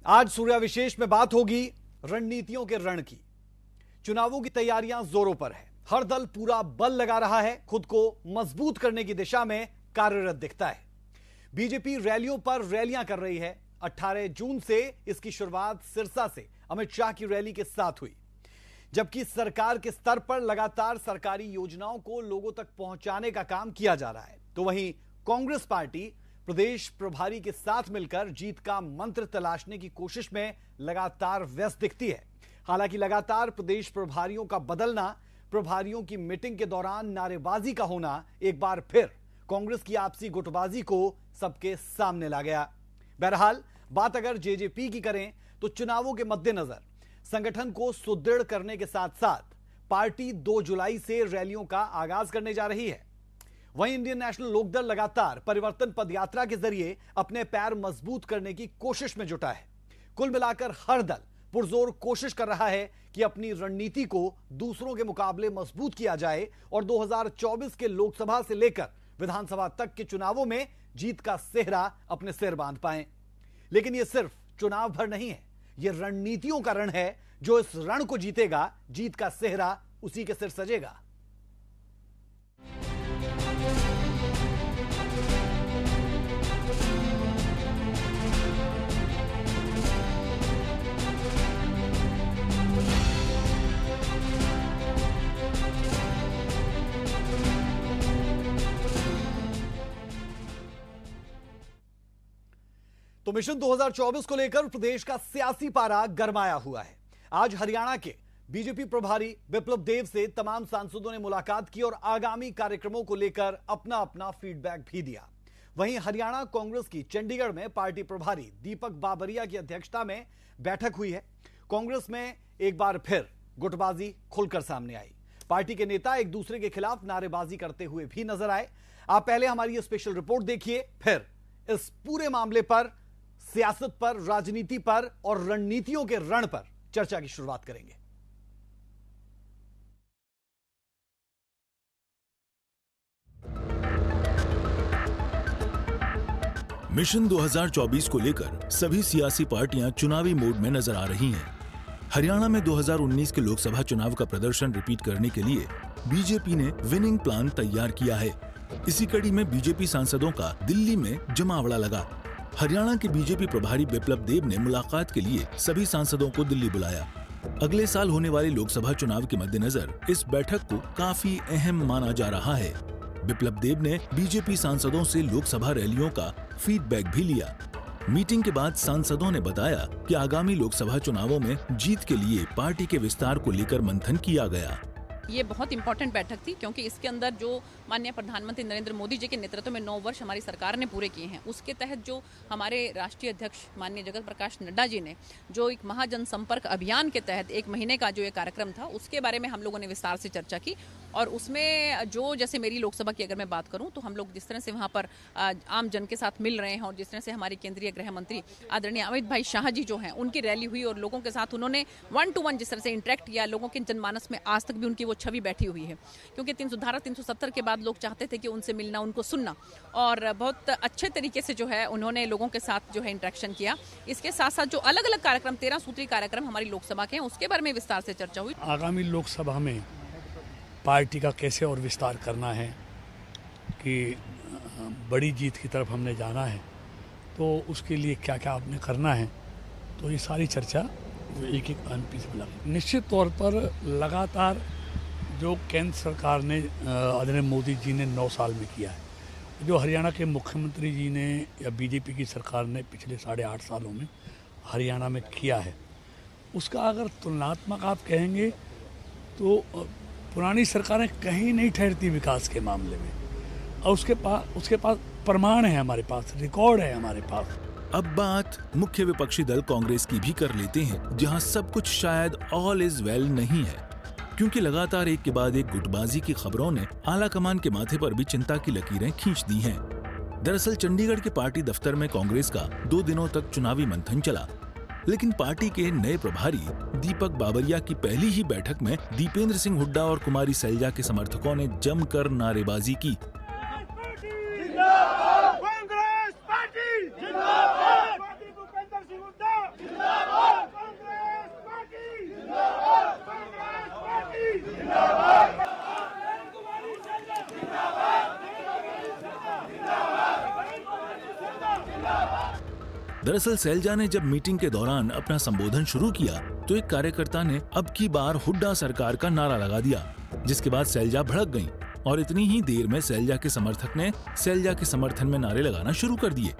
आज सूर्या विशेष में बात होगी रणनीतियों के रण की। चुनावों की तैयारियां जोरों पर है। हर दल पूरा बल लगा रहा है, खुद को मजबूत करने की दिशा में कार्यरत दिखता है। बीजेपी रैलियों पर रैलियां कर रही है। 18 जून से इसकी शुरुआत सिरसा से अमित शाह की रैली के साथ हुई, जबकि सरकार के स्तर पर लगातार सरकारी योजनाओं को लोगों तक पहुंचाने का काम किया जा रहा है। तो वहीं कांग्रेस पार्टी प्रदेश प्रभारी के साथ मिलकर जीत का मंत्र तलाशने की कोशिश में लगातार व्यस्त दिखती है। हालांकि लगातार प्रदेश प्रभारियों का बदलना, प्रभारियों की मीटिंग के दौरान नारेबाजी का होना एक बार फिर कांग्रेस की आपसी गुटबाजी को सबके सामने ला गया। बहरहाल बात अगर जेजेपी की करें तो चुनावों के मद्देनजर संगठन को सुदृढ़ करने के साथ साथ पार्टी 2 जुलाई से रैलियों का आगाज करने जा रही है। वहीं इंडियन नेशनल लोकदल लगातार परिवर्तन पदयात्रा के जरिए अपने पैर मजबूत करने की कोशिश में जुटा है। कुल मिलाकर हर दल पुरजोर कोशिश कर रहा है कि अपनी रणनीति को दूसरों के मुकाबले मजबूत किया जाए और 2024 के लोकसभा से लेकर विधानसभा तक के चुनावों में जीत का सेहरा अपने सिर बांध पाएं। लेकिन यह सिर्फ चुनाव भर नहीं है, यह रणनीतियों का रण है। जो इस रण को जीतेगा, जीत का सेहरा उसी के सिर सजेगा। तो मिशन 2024 को लेकर प्रदेश का सियासी पारा गरमाया हुआ है। आज हरियाणा के बीजेपी प्रभारी बिप्लब देब से तमाम सांसदों ने मुलाकात की और आगामी कार्यक्रमों को लेकर अपना अपना फीडबैक भी दिया। वहीं हरियाणा कांग्रेस की चंडीगढ़ में पार्टी प्रभारी दीपक बाबरिया की अध्यक्षता में बैठक हुई है। कांग्रेस में एक बार फिर गुटबाजी खुलकर सामने आई। पार्टी के नेता एक दूसरे के खिलाफ नारेबाजी करते हुए भी नजर आए। आप पहले हमारी ये स्पेशल रिपोर्ट देखिए, फिर इस पूरे मामले पर, सियासत पर, राजनीति पर और रणनीतियों के रण पर चर्चा की शुरुआत करेंगे। मिशन 2024 को लेकर सभी सियासी पार्टियां चुनावी मोड में नजर आ रही हैं। हरियाणा में 2019 के लोकसभा चुनाव का प्रदर्शन रिपीट करने के लिए बीजेपी ने विनिंग प्लान तैयार किया है। इसी कड़ी में बीजेपी सांसदों का दिल्ली में जमावड़ा लगा। हरियाणा के बीजेपी प्रभारी बिप्लब देब ने मुलाकात के लिए सभी सांसदों को दिल्ली बुलाया। अगले साल होने वाले लोकसभा चुनाव के मद्देनजर इस बैठक को काफी अहम माना जा रहा है। बिप्लब देब ने बीजेपी सांसदों से लोकसभा रैलियों का फीडबैक भी लिया। मीटिंग के बाद सांसदों ने बताया कि आगामी लोकसभा चुनावों में जीत के लिए पार्टी के विस्तार को लेकर मंथन किया गया। ये बहुत इंपॉर्टेंट बैठक थी क्योंकि इसके अंदर जो माननीय प्रधानमंत्री नरेंद्र मोदी जी के नेतृत्व में 9 वर्ष हमारी सरकार ने पूरे किए हैं, उसके तहत जो हमारे राष्ट्रीय अध्यक्ष माननीय जगत प्रकाश नड्डा जी ने जो एक महाजन संपर्क अभियान के तहत 1 महीने का जो ये कार्यक्रम था, उसके बारे में हम लोगों ने विस्तार से चर्चा की। और उसमें जो जैसे मेरी लोकसभा की अगर मैं बात करूं तो हम लोग जिस तरह से वहाँ पर आम जन के साथ मिल रहे हैं और जिस तरह से हमारी केंद्रीय गृह मंत्री आदरणीय अमित भाई शाह जी जो हैं उनकी रैली हुई और लोगों के साथ उन्होंने 1 to 1 जिस तरह से इंटरेक्ट किया, लोगों के जनमानस में आज तक भी उनकी वो छवि बैठी हुई है। क्योंकि 370 के बाद लोग चाहते थे कि उनसे मिलना, उनको सुनना, और बहुत अच्छे तरीके से जो है उन्होंने लोगों के साथ जो है इंटरेक्शन किया। इसके साथ साथ जो अलग अलग कार्यक्रम 13 सूत्री कार्यक्रम हमारी लोकसभा के हैं, उसके बारे में विस्तार से चर्चा हुई। आगामी लोकसभा में पार्टी का कैसे और विस्तार करना है कि बड़ी जीत की तरफ हमने जाना है, तो उसके लिए क्या क्या आपने करना है, तो ये सारी चर्चा एक एक पीस में लगी। निश्चित तौर पर लगातार जो केंद्र सरकार ने आदरणीय मोदी जी ने 9 साल में किया है, जो हरियाणा के मुख्यमंत्री जी ने या बीजेपी की सरकार ने पिछले 8.5 सालों में हरियाणा में किया है, उसका अगर तुलनात्मक आप कहेंगे तो पुरानी सरकारें कहीं नहीं ठहरती विकास के मामले में। और उसके पास प्रमाण है, हमारे पास रिकॉर्ड है हमारे पास। अब बात मुख्य विपक्षी दल कांग्रेस की भी कर लेते हैं, जहां सब कुछ शायद ऑल इज वेल नहीं है, क्योंकि लगातार एक के बाद एक गुटबाजी की खबरों ने आला कमान के माथे पर भी चिंता की लकीरें खींच दी हैं। दरअसल चंडीगढ़ के पार्टी दफ्तर में कांग्रेस का 2 दिनों तक चुनावी मंथन चला, लेकिन पार्टी के नए प्रभारी दीपक बाबरिया की पहली ही बैठक में दीपेंद्र सिंह हुड्डा और कुमारी सैलजा के समर्थकों ने जमकर नारेबाजी की। हुड्डा जिंदाबाद, कांग्रेस पार्टी जिंदाबाद, कांग्रेस पार्टी जिंदाबाद, कुमारी सैलजा जिंदाबाद, दरअसल सैलजा ने जब मीटिंग के दौरान अपना संबोधन शुरू किया तो एक कार्यकर्ता ने अब की बार हुड्डा सरकार का नारा लगा दिया, जिसके बाद सैलजा भड़क गईं और इतनी ही देर में सैलजा के समर्थक ने सैलजा के समर्थन में नारे लगाना शुरू कर दिए।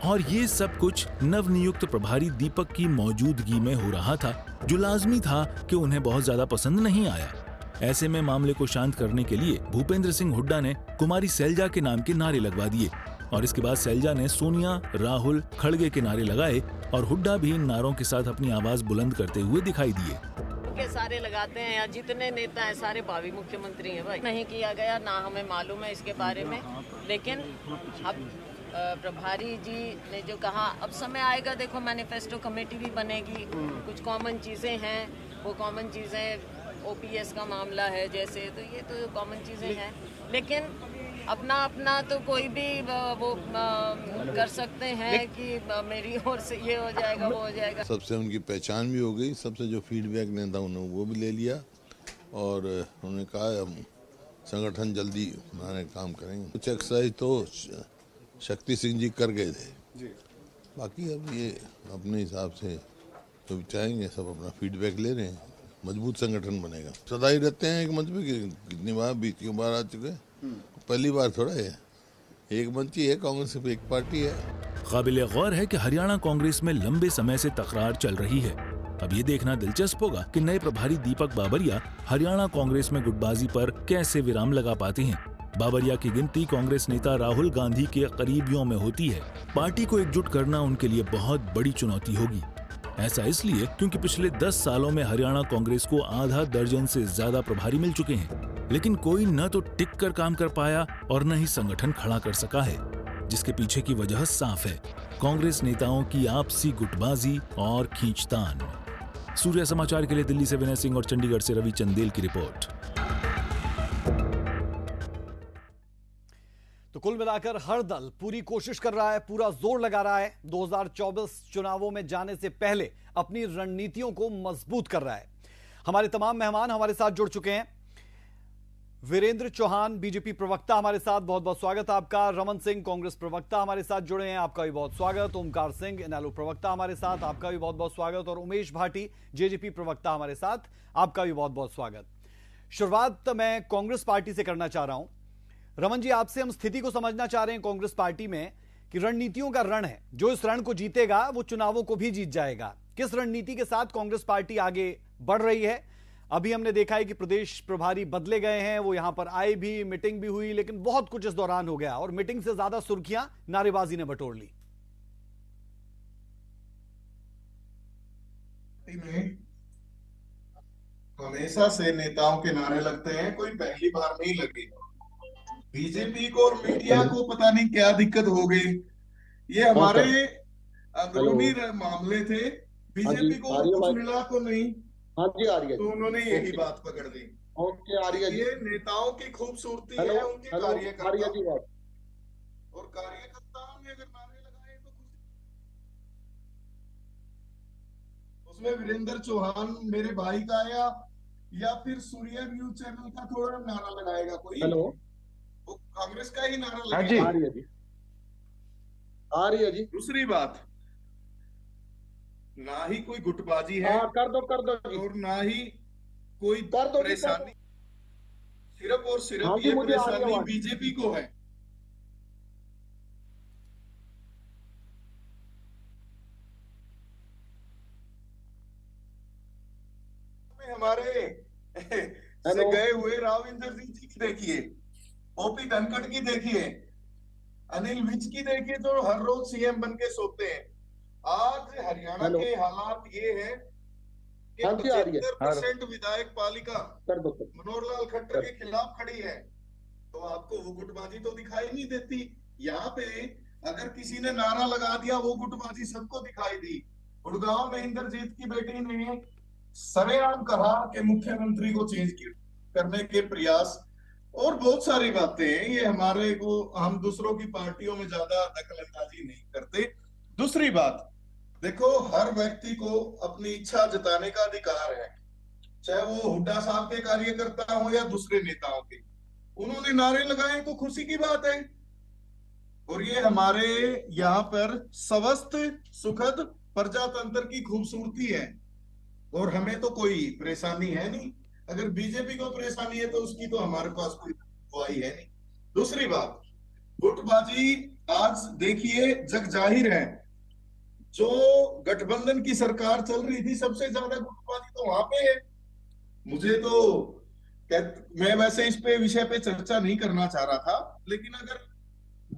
और ये सब कुछ नवनियुक्त प्रभारी दीपक की मौजूदगी में हो रहा था, जो लाजमी था कि उन्हें बहुत ज्यादा पसंद नहीं आया। ऐसे में मामले को शांत करने के लिए भूपेंद्र सिंह हुड्डा ने कुमारी सैलजा के नाम के नारे लगवा दिए और इसके बाद सैलजा ने सोनिया, राहुल, खड़गे के नारे लगाए और हुड्डा भी इन नारों के साथ अपनी आवाज बुलंद करते हुए दिखाई दिए। के सारे लगाते हैं या जितने नेता हैं सारे भावी मुख्यमंत्री हैं भाई। नहीं किया गया, ना हमें मालूम है इसके बारे में, लेकिन अब प्रभारी जी ने जो कहा अब समय आएगा, देखो मैनिफेस्टो कमेटी भी बनेगी, कुछ कॉमन चीज़ें हैं, वो कॉमन चीज़ें ओपीएस का मामला है जैसे, तो ये तो कॉमन चीज़ें हैं, लेकिन अपना अपना तो कोई भी वो कर सकते हैं कि मेरी ओर से ये हो जाएगा वो हो जाएगा। सबसे उनकी पहचान भी हो गई, सबसे जो फीडबैक नेता उन्होंने वो भी ले लिया और उन्होंने कहा हम संगठन जल्दी बनाने का काम करेंगे। कुछ एक्सरसाइज तो शक्ति सिंह जी कर गए थे, बाकी अब ये अपने हिसाब से जो चाहेंगे सब अपना फीडबैक ले रहे हैं, मजबूत संगठन बनेगा। सदा ही रहते हैं एक मंच पे, कितनी बार 20 बार आ चुके हैं, पहली बार थोड़ा है, एक मंच ही है, कांग्रेस सिर्फ एक पार्टी है। काबिल गौर है कि हरियाणा कांग्रेस में लंबे समय से तकरार चल रही है। अब ये देखना दिलचस्प होगा कि नए प्रभारी दीपक बाबरिया हरियाणा कांग्रेस में गुटबाजी पर कैसे विराम लगा पाते हैं। बाबरिया की गिनती कांग्रेस नेता राहुल गांधी के करीबियों में होती है। पार्टी को एकजुट करना उनके लिए बहुत बड़ी चुनौती होगी। ऐसा इसलिए क्योंकि पिछले 10 सालों में हरियाणा कांग्रेस को आधा दर्जन से ज्यादा प्रभारी मिल चुके हैं, लेकिन कोई न तो टिक कर काम कर पाया और न ही संगठन खड़ा कर सका है, जिसके पीछे की वजह साफ है, कांग्रेस नेताओं की आपसी गुटबाजी और खींचतान। सूर्य समाचार के लिए दिल्ली से विनय सिंह और चंडीगढ़ से रवि चंदेल की रिपोर्ट। तो कुल मिलाकर हर दल पूरी कोशिश कर रहा है, पूरा जोर लगा रहा है, 2024 चुनावों में जाने से पहले अपनी रणनीतियों को मजबूत कर रहा है। हमारे तमाम मेहमान हमारे साथ जुड़ चुके हैं। वीरेंद्र चौहान बीजेपी प्रवक्ता हमारे साथ, बहुत बहुत स्वागत आपका। रमन सिंह कांग्रेस प्रवक्ता हमारे साथ जुड़े हैं, आपका भी बहुत स्वागत। ओमकार सिंह इनेलो प्रवक्ता हमारे साथ, आपका भी बहुत बहुत स्वागत। और उमेश भाटी जेजेपी प्रवक्ता हमारे साथ, आपका भी बहुत बहुत स्वागत। शुरुआत मैं कांग्रेस पार्टी से करना चाह रहा हूं। रमन जी, आपसे हम स्थिति को समझना चाह रहे हैं कांग्रेस पार्टी में कि रणनीतियों का रण है, जो इस रण को जीतेगा वो चुनावों को भी जीत जाएगा। किस रणनीति के साथ कांग्रेस पार्टी आगे बढ़ रही है? अभी हमने देखा है कि प्रदेश प्रभारी बदले गए हैं, वो यहां पर आए भी, मीटिंग भी हुई, लेकिन बहुत कुछ इस दौरान हो गया और मीटिंग से ज्यादा सुर्खियां नारेबाजी ने बटोर ली। में हमेशा से नेताओं के नारे लगते हैं, कोई पहली बार नहीं लगे। बीजेपी को और मीडिया को पता नहीं क्या दिक्कत हो गई, ये हमारे अंदरूनी मामले थे। बीजेपी को कुछ मिला तो नहीं, हाँ जी आ रही है, तो उन्होंने यही बात पकड़ ली। ओके आ रही है। ये नेताओं की खूबसूरती है, उनके कार्यकर्ता और कार्यकर्ताओं ने अगर नारे लगाए तो उसमें वीरेंद्र चौहान मेरे भाई का या फिर सूर्य न्यूज चैनल का थोड़ा नारा लगाएगा कोई? हेलो, वो कांग्रेस का ही नारा लगेगा। आ रही है जी, आ रही है जी। दूसरी बात, ना ही कोई गुटबाजी है, कर दो जी। और ना ही कोई परेशानी, सिर्फ और सिर्फ हाँ ये परेशानी बीजेपी को है। हमारे से गए हुए राव इंद्रजीत जी की देखिए, ओपी धनखड़ की देखिए, अनिल विज की देखिए, जो हर रोज सीएम बन के सोते हैं। आज हरियाणा के हालात ये है कि 75% विधायक पालिका मनोहर लाल खट्टर के खिलाफ खड़ी है, तो आपको वो गुटबाजी तो दिखाई नहीं देती। यहाँ पे अगर किसी ने नारा लगा दिया, वो गुटबाजी सबको दिखाई दी। गुड़गांव में इंद्रजीत की बेटी ने सरेआम कहा कि मुख्यमंत्री को चेंज करने के प्रयास, और बहुत सारी बातें हैं। ये हमारे को, हम दूसरों की पार्टियों में ज्यादा दखल अंदाजी नहीं करते। दूसरी बात, देखो, हर व्यक्ति को अपनी इच्छा जताने का अधिकार है, चाहे वो हुड्डा साहब के कार्यकर्ता हो या दूसरे नेताओं के। उन्होंने नारे लगाए तो खुशी की बात है, और ये हमारे यहाँ पर स्वस्थ सुखद प्रजातंत्र की खूबसूरती है, और हमें तो कोई परेशानी है नहीं। अगर बीजेपी को परेशानी है तो उसकी तो हमारे पास कोई गवाही है नहीं। दूसरी बात, गुटबाजी आज देखिए जग जाहिर है, जो गठबंधन की सरकार चल रही थी सबसे ज्यादा गुटबाजी तो वहां पे है। मुझे तो मैं वैसे इस पे विषय पे चर्चा नहीं करना चाह रहा था, लेकिन अगर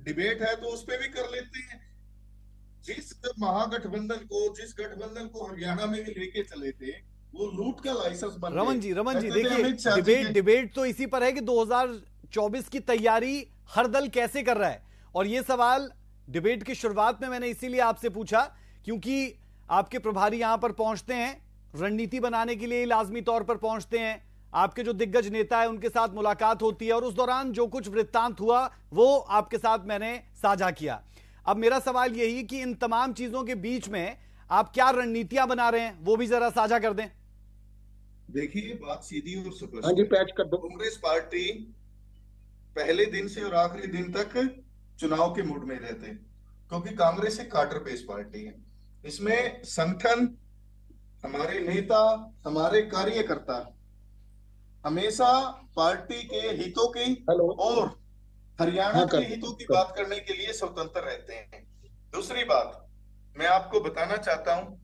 डिबेट है तो उस पे भी कर लेते हैं। जिस गठबंधन को हरियाणा में भी लेके चले थे, वो लूट का लाइसेंस बन गए। रमन जी देखिए, डिबेट तो इसी पर है कि 2024 की तैयारी हर दल कैसे कर रहा है, और ये सवाल डिबेट की शुरुआत में मैंने इसीलिए आपसे पूछा क्योंकि आपके प्रभारी यहां पर पहुंचते हैं, रणनीति बनाने के लिए लाजमी तौर पर पहुंचते हैं, आपके जो दिग्गज नेता है उनके साथ मुलाकात होती है, और उस दौरान जो कुछ वृत्तांत हुआ वो आपके साथ मैंने साझा किया। अब मेरा सवाल यही कि इन तमाम चीजों के बीच में आप क्या रणनीतियां बना रहे हैं, वो भी जरा साझा कर दें। देखिए, बात सीधी और स्पष्ट। हाँ जी, पैच कर दो। कांग्रेस पार्टी पहले दिन से और आखिरी दिन तक चुनाव के मूड में रहते हैं, क्योंकि कांग्रेस एक कार्टर बेस्ड पार्टी है। इसमें संगठन, हमारे नेता, हमारे कार्यकर्ता हमेशा पार्टी के हितों की और हरियाणा के हितों की बात करने के लिए स्वतंत्र रहते हैं। दूसरी बात मैं आपको बताना चाहता हूं,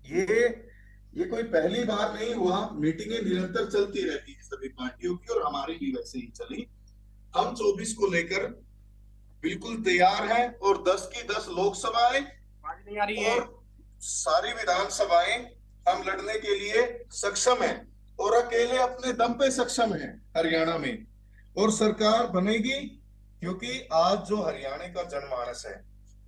ये कोई पहली बार नहीं हुआ, मीटिंगें निरंतर चलती रहती है सभी पार्टियों की, और हमारी भी वैसे ही चली। हम 24 को लेकर बिल्कुल तैयार हैं, और 10 की 10 लोकसभाएं और सारी विधानसभाएं हम लड़ने के लिए सक्षम हैं, और अकेले अपने दम पे सक्षम हैं हरियाणा में, और सरकार बनेगी। क्योंकि आज जो हरियाणा का जनमानस है,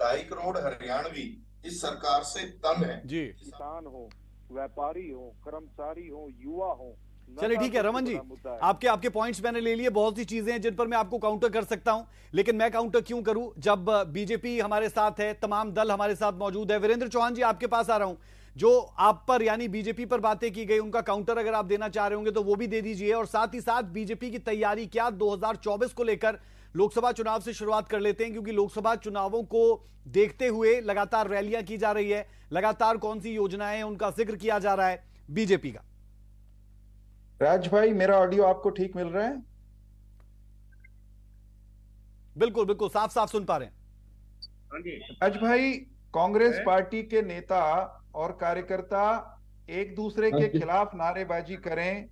2.5 करोड़ हरियाणवी इस सरकार से तंग है। जी, किसान हो, व्यापारी हो, कर्मचारी हो, युवा हो। चलिए ठीक है रमन जी, आपके पॉइंट्स मैंने ले लिए। बहुत सी चीजें हैं जिन पर मैं आपको काउंटर कर सकता हूं, लेकिन मैं काउंटर क्यों करूं जब बीजेपी हमारे साथ है, तमाम दल हमारे साथ मौजूद है। वीरेंद्र चौहान जी, आपके पास आ रहा हूं। जो आप पर यानी बीजेपी पर बातें की गई, उनका काउंटर अगर आप देना चाह रहे होंगे तो वो भी दे दीजिए, और साथ ही साथ बीजेपी की तैयारी क्या 2024 को लेकर। लोकसभा चुनाव से शुरुआत कर लेते हैं, क्योंकि लोकसभा चुनावों को देखते हुए लगातार रैलियां की जा रही है, लगातार कौन सी योजनाएं उनका जिक्र किया जा रहा है बीजेपी का। राज भाई, मेरा ऑडियो आपको ठीक मिल रहा है? बिल्कुल बिल्कुल, साफ साफ सुन पा रहे हैं। राज भाई, कांग्रेस पार्टी के नेता और कार्यकर्ता एक दूसरे के खिलाफ नारेबाजी करें,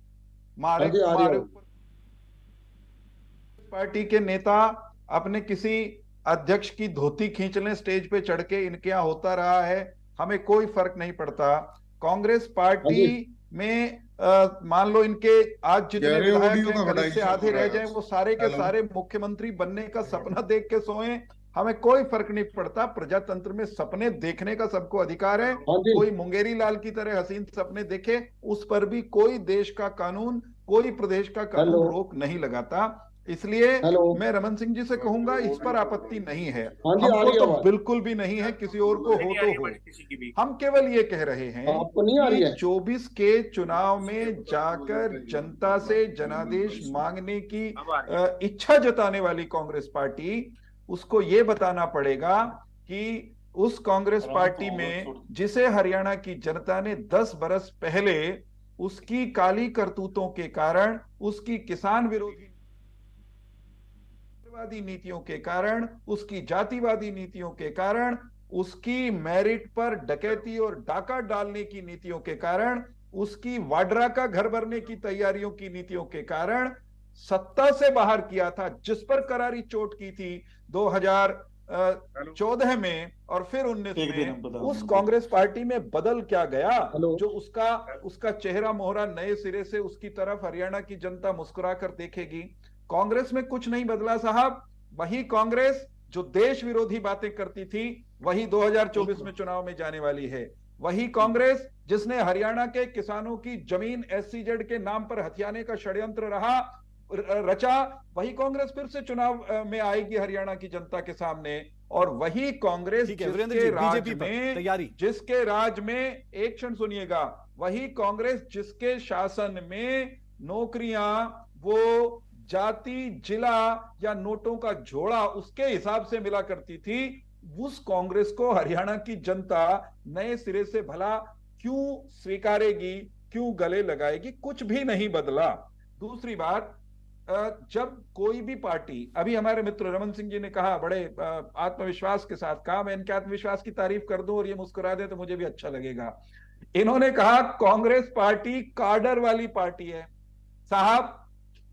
मारे पार्टी के नेता अपने किसी अध्यक्ष की धोती खींच लें स्टेज पे चढ़ के, इनके यहां होता रहा है, हमें कोई फर्क नहीं पड़ता। कांग्रेस पार्टी में मान लो इनके आज जितने विधायक हैं गले से आधे रह जाएं, वो सारे के सारे मुख्यमंत्री बनने का सपना देख के सोएं, हमें कोई फर्क नहीं पड़ता। प्रजातंत्र में सपने देखने का सबको अधिकार है। कोई मुंगेरी लाल की तरह हसीन सपने देखे, उस पर भी कोई देश का कानून, कोई प्रदेश का कानून रोक नहीं लगाता। इसलिए मैं रमन सिंह जी से कहूंगा, इस पर आपत्ति नहीं है, हमको तो बिल्कुल भी नहीं है, किसी और को हो तो हो। हम केवल ये कह रहे हैं कि 24 के चुनाव में जाकर जनता से जनादेश मांगने की इच्छा जताने वाली कांग्रेस पार्टी, उसको ये बताना पड़ेगा कि उस कांग्रेस पार्टी में जिसे हरियाणा की जनता ने 10 बरस पहले उसकी काली करतूतों के कारण, उसकी किसान विरोधी नीतियों के कारण, उसकी जातिवादी नीतियों के कारण, उसकी मेरिट पर डकैती और डाका डालने की नीतियों के कारण, उसकी वाड्रा का घर भरने की तैयारियों की नीतियों के कारण सत्ता से बाहर किया था, जिस पर करारी चोट की थी 2014 में और फिर 19 में। उस कांग्रेस पार्टी में बदल क्या गया जो उसका चेहरा मोहरा नए सिरे से उसकी तरफ हरियाणा की जनता मुस्कुरा कर देखेगी? कांग्रेस में कुछ नहीं बदला साहब। वही कांग्रेस जो देश विरोधी बातें करती थी, वही 2024 में चुनाव में जाने वाली है। वही कांग्रेस जिसने हरियाणा के किसानों की जमीन SCZ के नाम पर हथियाने का षड्यंत्र रचा, वही कांग्रेस फिर से चुनाव में आएगी हरियाणा की जनता के सामने और वही कांग्रेस ठीक है वीरेंद्र जिसके जी, राज बीजेपी पर में तैयारी जिसके राज में एक क्षण सुनिएगा, वही कांग्रेस जिसके शासन में नौकरियां वो जाति, जिला या नोटों का झोड़ा उसके हिसाब से मिला करती थी, उस कांग्रेस को हरियाणा की जनता नए सिरे से भला क्यों स्वीकारेगी, क्यों गले लगाएगी? कुछ भी नहीं बदला। दूसरी बात, जब कोई भी पार्टी, अभी हमारे मित्र रमन सिंह जी ने कहा, बड़े आत्मविश्वास के साथ कहा, मैं इनके आत्मविश्वास की तारीफ कर दूं और ये मुस्कुरा दे तो मुझे भी अच्छा लगेगा। इन्होंने कहा कांग्रेस पार्टी काडर वाली पार्टी है। साहब,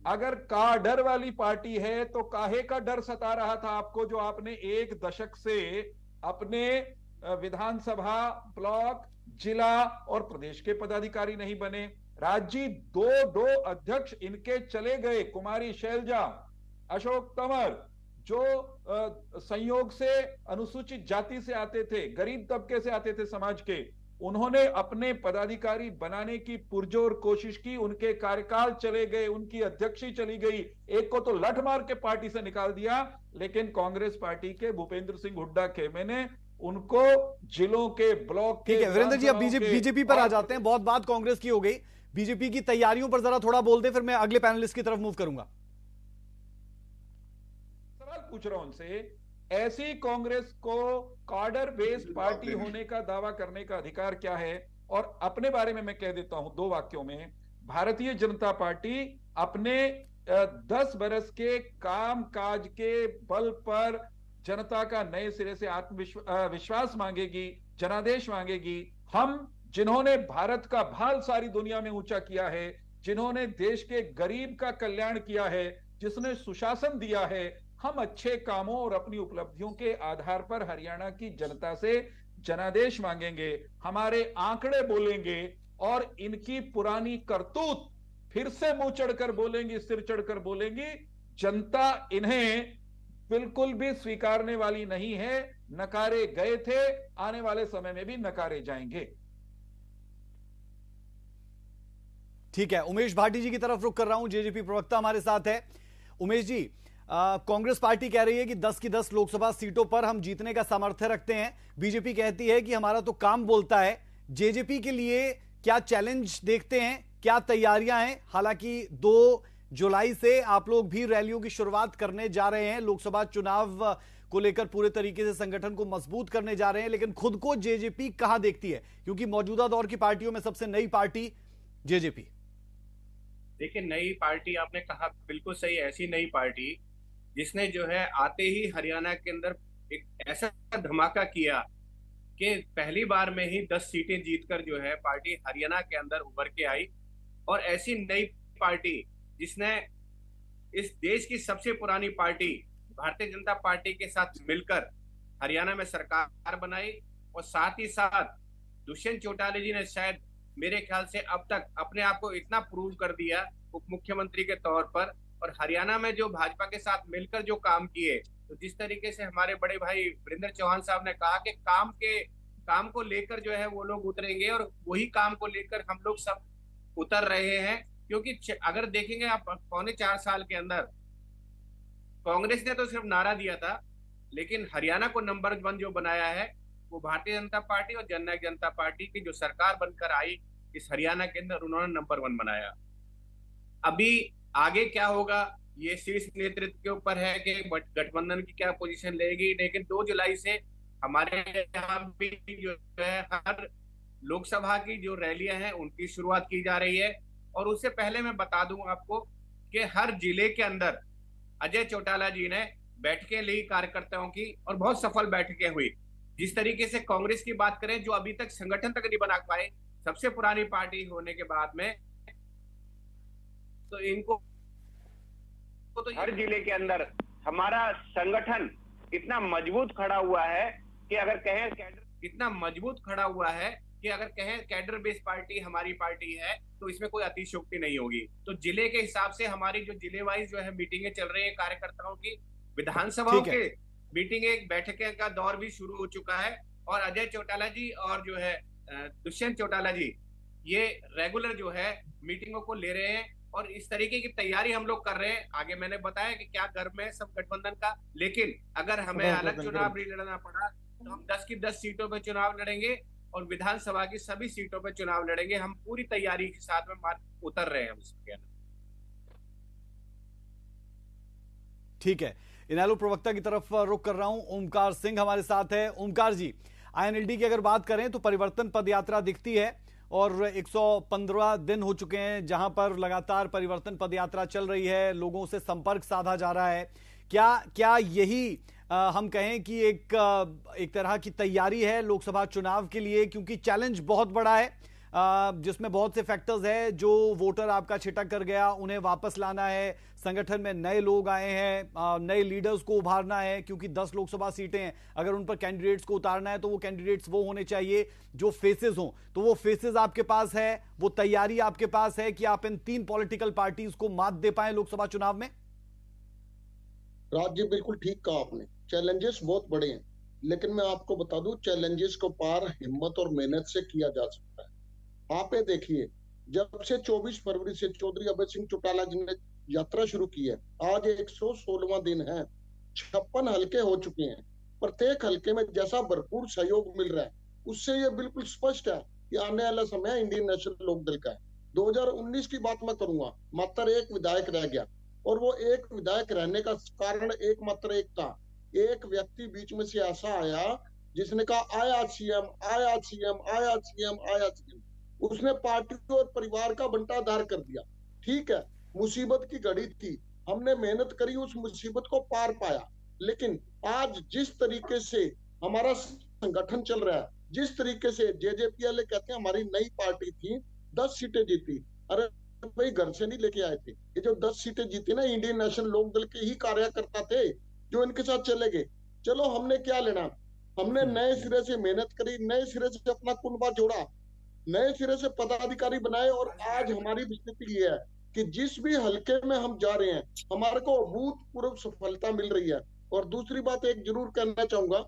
अगर काडर वाली पार्टी है तो काहे का डर सता रहा था आपको, जो आपने एक दशक से अपने विधानसभा, ब्लॉक, जिला और प्रदेश के पदाधिकारी नहीं बने? राज्य दो अध्यक्ष इनके चले गए, कुमारी शैलजा, अशोक तंवर, जो संयोग से अनुसूचित जाति से आते थे, गरीब तबके से आते थे समाज के, उन्होंने अपने पदाधिकारी बनाने की पुरजोर कोशिश की, उनके कार्यकाल चले गए, उनकी अध्यक्षी चली गई, एक को तो लठ मार के पार्टी से निकाल दिया, लेकिन कांग्रेस पार्टी के भूपेंद्र सिंह हुड्डा खेमे ने उनको जिलों के, ब्लॉक के, ठीक है वीरेंद्र जी, अब बीजेपी पर आ जाते हैं। बहुत बात कांग्रेस की हो गई, बीजेपी की तैयारियों पर जरा थोड़ा बोल दे, फिर मैं अगले पैनलिस्ट की तरफ मूव करूंगा। सवाल पूछ रहा हूं उनसे, ऐसी कांग्रेस को कार्डर बेस्ड पार्टी होने का दावा करने का अधिकार क्या है? और अपने बारे में मैं कह देता हूं 2 वाक्यों में, भारतीय जनता पार्टी अपने 10 बरस के काम काज के बल पर जनता का नए सिरे से आत्मविश्वास मांगेगी, जनादेश मांगेगी। हम जिन्होंने भारत का भाल सारी दुनिया में ऊंचा किया है, जिन्होंने देश के गरीब का कल्याण किया है, जिसने सुशासन दिया है, हम अच्छे कामों और अपनी उपलब्धियों के आधार पर हरियाणा की जनता से जनादेश मांगेंगे, हमारे आंकड़े बोलेंगे और इनकी पुरानी करतूत फिर से मुंह चढ़कर बोलेंगी, सिर चढ़कर बोलेंगी। जनता इन्हें बिल्कुल भी स्वीकारने वाली नहीं है। नकारे गए थे, आने वाले समय में भी नकारे जाएंगे। ठीक है, उमेश भाटी जी की तरफ रुख कर रहा हूं, जेजेपी प्रवक्ता हमारे साथ है। उमेश जी, कांग्रेस पार्टी कह रही है कि 10 की 10 लोकसभा सीटों पर हम जीतने का सामर्थ्य रखते हैं, बीजेपी कहती है कि हमारा तो काम बोलता है। जेजेपी के लिए क्या चैलेंज देखते हैं, क्या तैयारियां हैं? हालांकि 2 जुलाई से आप लोग भी रैलियों की शुरुआत करने जा रहे हैं, लोकसभा चुनाव को लेकर पूरे तरीके से संगठन को मजबूत करने जा रहे हैं, लेकिन खुद को जेजेपी कहां देखती है, क्योंकि मौजूदा दौर की पार्टियों में सबसे नई पार्टी जेजेपी। देखिए, नई पार्टी आपने कहा बिल्कुल सही, ऐसी नई पार्टी जिसने जो है आते ही हरियाणा के अंदर एक ऐसा धमाका किया कि पहली बार में ही 10 सीटें जीतकर जो है पार्टी हरियाणा के अंदर उभर के आई। और ऐसी नई पार्टी जिसने इस देश की सबसे पुरानी पार्टी भारतीय जनता पार्टी के साथ मिलकर हरियाणा में सरकार बनाई, और साथ ही साथ दुष्यंत चौटाला जी ने शायद मेरे ख्याल से अब तक अपने आप को इतना प्रूव कर दिया उप मुख्यमंत्री के तौर पर, और हरियाणा में जो भाजपा के साथ मिलकर जो काम किए, तो जिस तरीके से हमारे बड़े भाई वीरेंद्र चौहान साहब ने कहा कि काम को लेकर जो है वो लोग उतरेंगे, और वही काम को लेकर हम लोग सब उतर रहे हैं। क्योंकि अगर देखेंगे आप, 4.25 साल के अंदर कांग्रेस ने तो सिर्फ नारा दिया था, लेकिन हरियाणा को नंबर 1 जो बनाया है वो भारतीय जनता पार्टी और जननायक जनता पार्टी की जो सरकार बनकर आई इस हरियाणा के अंदर, उन्होंने नंबर 1 बनाया। अभी आगे क्या होगा ये शीर्ष नेतृत्व के ऊपर है कि गठबंधन की क्या पोजीशन लेगी, लेकिन 2 जुलाई से हमारे यहाँ भी जो है हर लोकसभा की जो रैलियां हैं उनकी शुरुआत की जा रही है। और उससे पहले मैं बता दूं आपको कि हर जिले के अंदर अजय चौटाला जी ने बैठकें ली कार्यकर्ताओं की, और बहुत सफल बैठकें हुई। जिस तरीके से कांग्रेस की बात करें, जो अभी तक संगठन तक नहीं बना पाए, सबसे पुरानी पार्टी होने के बाद में, तो इनको तो हर जिले के अंदर हमारा संगठन इतना मजबूत खड़ा हुआ है कि अगर कहें कैडर बेस्ड पार्टी हमारी पार्टी है, तो इसमें कोई अतिशयोक्ति नहीं होगी। तो जिले के हिसाब से हमारी जो जिले वाइज जो है मीटिंगें चल रही है कार्यकर्ताओं की, विधानसभाओं के मीटिंग एक बैठकें का दौर भी शुरू हो चुका है, और अजय चौटाला जी और जो है दुष्यंत चौटाला जी ये रेगुलर जो है मीटिंगों को ले रहे हैं। और इस तरीके की तैयारी हम लोग कर रहे हैं। आगे मैंने बताया कि क्या गर्व है सब गठबंधन का, लेकिन अगर हमें अलग चुनाव नहीं लड़ना पड़ा तो हम 10 की 10 सीटों पे चुनाव लड़ेंगे और विधानसभा की सभी सीटों पे चुनाव लड़ेंगे। हम पूरी तैयारी के साथ में उतर रहे हैं हम इसके अंदर। ठीक है, इनेलो प्रवक्ता की तरफ रुख कर रहा हूं। ओमकार सिंह हमारे साथ है। ओमकार जी, आईएनएलडी की अगर बात करें तो परिवर्तन पदयात्रा दिखती है और 115 दिन हो चुके हैं जहां पर लगातार परिवर्तन पदयात्रा चल रही है, लोगों से संपर्क साधा जा रहा है। क्या यही हम कहें कि एक तरह की तैयारी है लोकसभा चुनाव के लिए, क्योंकि चैलेंज बहुत बड़ा है जिसमें बहुत से फैक्टर्स है। जो वोटर आपका छिटक कर गया उन्हें वापस लाना है, संगठन में नए लोग आए हैं, नए लीडर्स को उभारना है, क्योंकि 10 लोकसभा सीटें हैं, अगर उन पर कैंडिडेट्स को उतारना है तो वो कैंडिडेट्स वो होने चाहिए जो फेसेस हों। तो वो फेसेस आपके पास है, वो तैयारी आपके पास है कि आप इन 3 पॉलिटिकल पार्टीज को मात दे पाए लोकसभा चुनाव में? राज्य बिल्कुल ठीक कहा आपने। चैलेंजेस बहुत बड़े हैं, लेकिन मैं आपको बता दूं चैलेंजेस को पार हिम्मत और मेहनत से किया जा सकता है। आप ये देखिए, जब से 24 फरवरी से चौधरी अभय सिंह चौटाला जी ने यात्रा शुरू की है, आज 116वां दिन है, 56 हल्के हो चुके हैं। प्रत्येक हल्के में जैसा भरपूर सहयोग मिल रहा है, उससे ये बिल्कुल स्पष्ट है कि आने वाला समय इंडियन नेशनल लोकदल का है। 2019 की बात मैं करूंगा, मात्र एक विधायक रह गया, और वो एक विधायक रहने का कारण एकमात्र एक था। एक व्यक्ति बीच में से ऐसा आया जिसने कहा आया सीएम, आया सीएम, आया सीएम, आया सीएम। उसने पार्टी और परिवार का बंटाधार कर दिया। ठीक है, मुसीबत की घड़ी थी, हमने मेहनत करी, उस मुसीबत को पार पाया। लेकिन आज जिस तरीके से हमारा संगठन चल रहा है, जिस तरीके से जेजेपीएल कहते हैं हमारी नई पार्टी थी, 10 सीटें जीती। अरे भाई, घर से नहीं लेके आए थे। ये जो 10 सीटें जीती ना, इंडियन नेशनल लोकदल के ही कार्यकर्ता थे जो इनके साथ चले गए। चलो, हमने क्या लेना, हमने नए सिरे से मेहनत करी, नए सिरे से अपना कुनबा जोड़ा, नए सिरे से पदाधिकारी बनाए, और आज हमारी स्थिति ये है कि जिस भी हल्के में हम जा रहे हैं हमारे को अभूतपूर्व सफलता मिल रही है। और दूसरी बात एक जरूर कहना चाहूंगा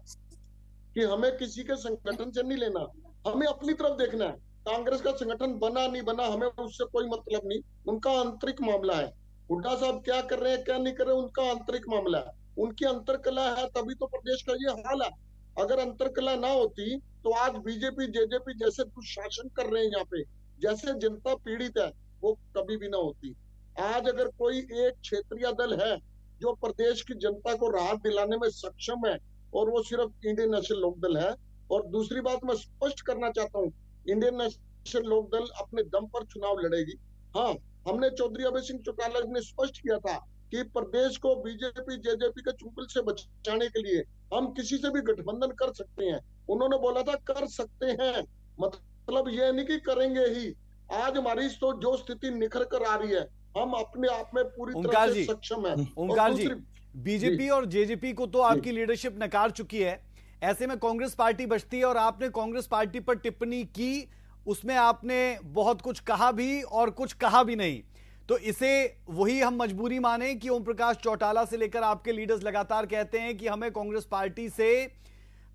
कि हमें किसी के संगठन से नहीं लेना, हमें अपनी तरफ देखना है। कांग्रेस का संगठन बना नहीं बना हमें उससे कोई मतलब नहीं, उनका आंतरिक मामला है। हुड्डा साहब क्या कर रहे हैं क्या नहीं कर रहे, उनका आंतरिक मामला है, उनकी अंतरकला है, तभी तो प्रदेश का ये हाल है। अगर अंतरकला ना होती तो आज बीजेपी जेजेपी जैसे दुशासन कर रहे हैं यहाँ पे, जैसे जनता पीड़ित है, वो कभी भी ना होती। आज अगर कोई एक क्षेत्रीय दल है जो प्रदेश की जनता को राहत दिलाने में सक्षम है, और वो सिर्फ इंडियन नेशनल लोकदल है। और दूसरी बात मैं स्पष्ट करना चाहता हूँ, इंडियन नेशनल लोकदल अपने दम पर चुनाव लड़ेगी। हाँ, हमने चौधरी अभय सिंह चौटाला ने स्पष्ट किया था कि प्रदेश को बीजेपी जेजेपी के चुंगल से बचाने के लिए हम किसी से भी गठबंधन कर सकते हैं। उन्होंने बोला था कर सकते हैं, मतलब ये नहीं कि करेंगे ही। आज हमारी तो जो स्थिति निखर कर आ रही है, हम अपने आप में पूरी तरह से सक्षम है। ओमकार जी, बीजेपी और जेजेपी को तो आपकी लीडरशिप नकार चुकी है, ऐसे में कांग्रेस पार्टी बचती है, और आपने कांग्रेस पार्टी पर टिप्पणी की, उसमें आपने बहुत कुछ कहा भी और कुछ कहा भी नहीं। तो इसे वही हम मजबूरी माने कि ओम प्रकाश चौटाला से लेकर आपके लीडर्स लगातार कहते हैं कि हमें कांग्रेस पार्टी से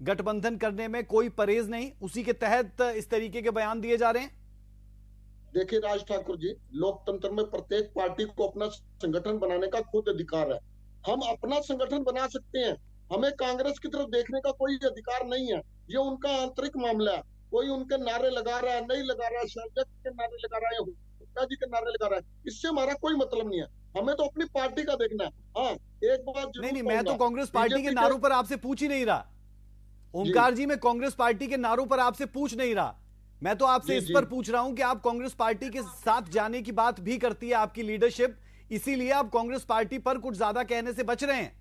गठबंधन करने में कोई परहेज नहीं, उसी के तहत इस तरीके के बयान दिए जा रहे हैं? देखिए राज ठाकुर जी, लोकतंत्र में प्रत्येक पार्टी को अपना संगठन बनाने का खुद अधिकार है। हम अपना संगठन बना सकते हैं, हमें कांग्रेस की तरफ देखने का कोई अधिकार नहीं है। ये उनका आंतरिक मामला है। कोई उनके नारे लगा रहा है, नहीं लगा रहा है, शाहजग के नारे लगा रहा है, हुड्डा जी के नारे लगा रहा है, इससे हमारा कोई मतलब नहीं है। हमें तो अपनी पार्टी का देखना है। हाँ, एक बात नहीं, मैं तो कांग्रेस पार्टी के नारों पर आपसे पूछ ही नहीं रहा ओमकार जी, मैं कांग्रेस पार्टी के नारों पर आपसे पूछ नहीं रहा, मैं तो आपसे इस पर पूछ रहा हूं कि आप कांग्रेस पार्टी के साथ जाने की बात भी करती है आपकी लीडरशिप, इसीलिए आप कांग्रेस पार्टी पर कुछ ज्यादा कहने से बच रहे हैं।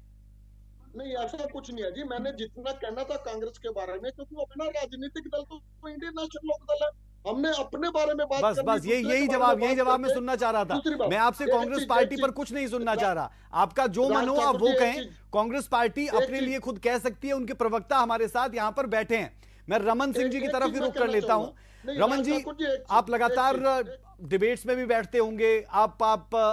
नहीं, ऐसा कुछ नहीं है जी, मैंने जितना कहना था कांग्रेस के बारे में, क्योंकि वो अपना राजनीतिक दल तो इंडियन नेशनल लोकदल है, हमने अपने बारे में बात बस यही जवाब मैं सुनना चाह रहा था। मैं आपसे कांग्रेस पार्टी पर कुछ नहीं सुनना चाह रहा, आपका जो मन हो आप वो कहें। कांग्रेस पार्टी अपने लिए खुद कह सकती है, उनके प्रवक्ता हमारे साथ यहाँ पर बैठे हैं। मैं रमन सिंह जी की तरफ भी रुख कर लेता हूं। रमन जी, आप लगातार डिबेट्स में भी बैठते होंगे, आप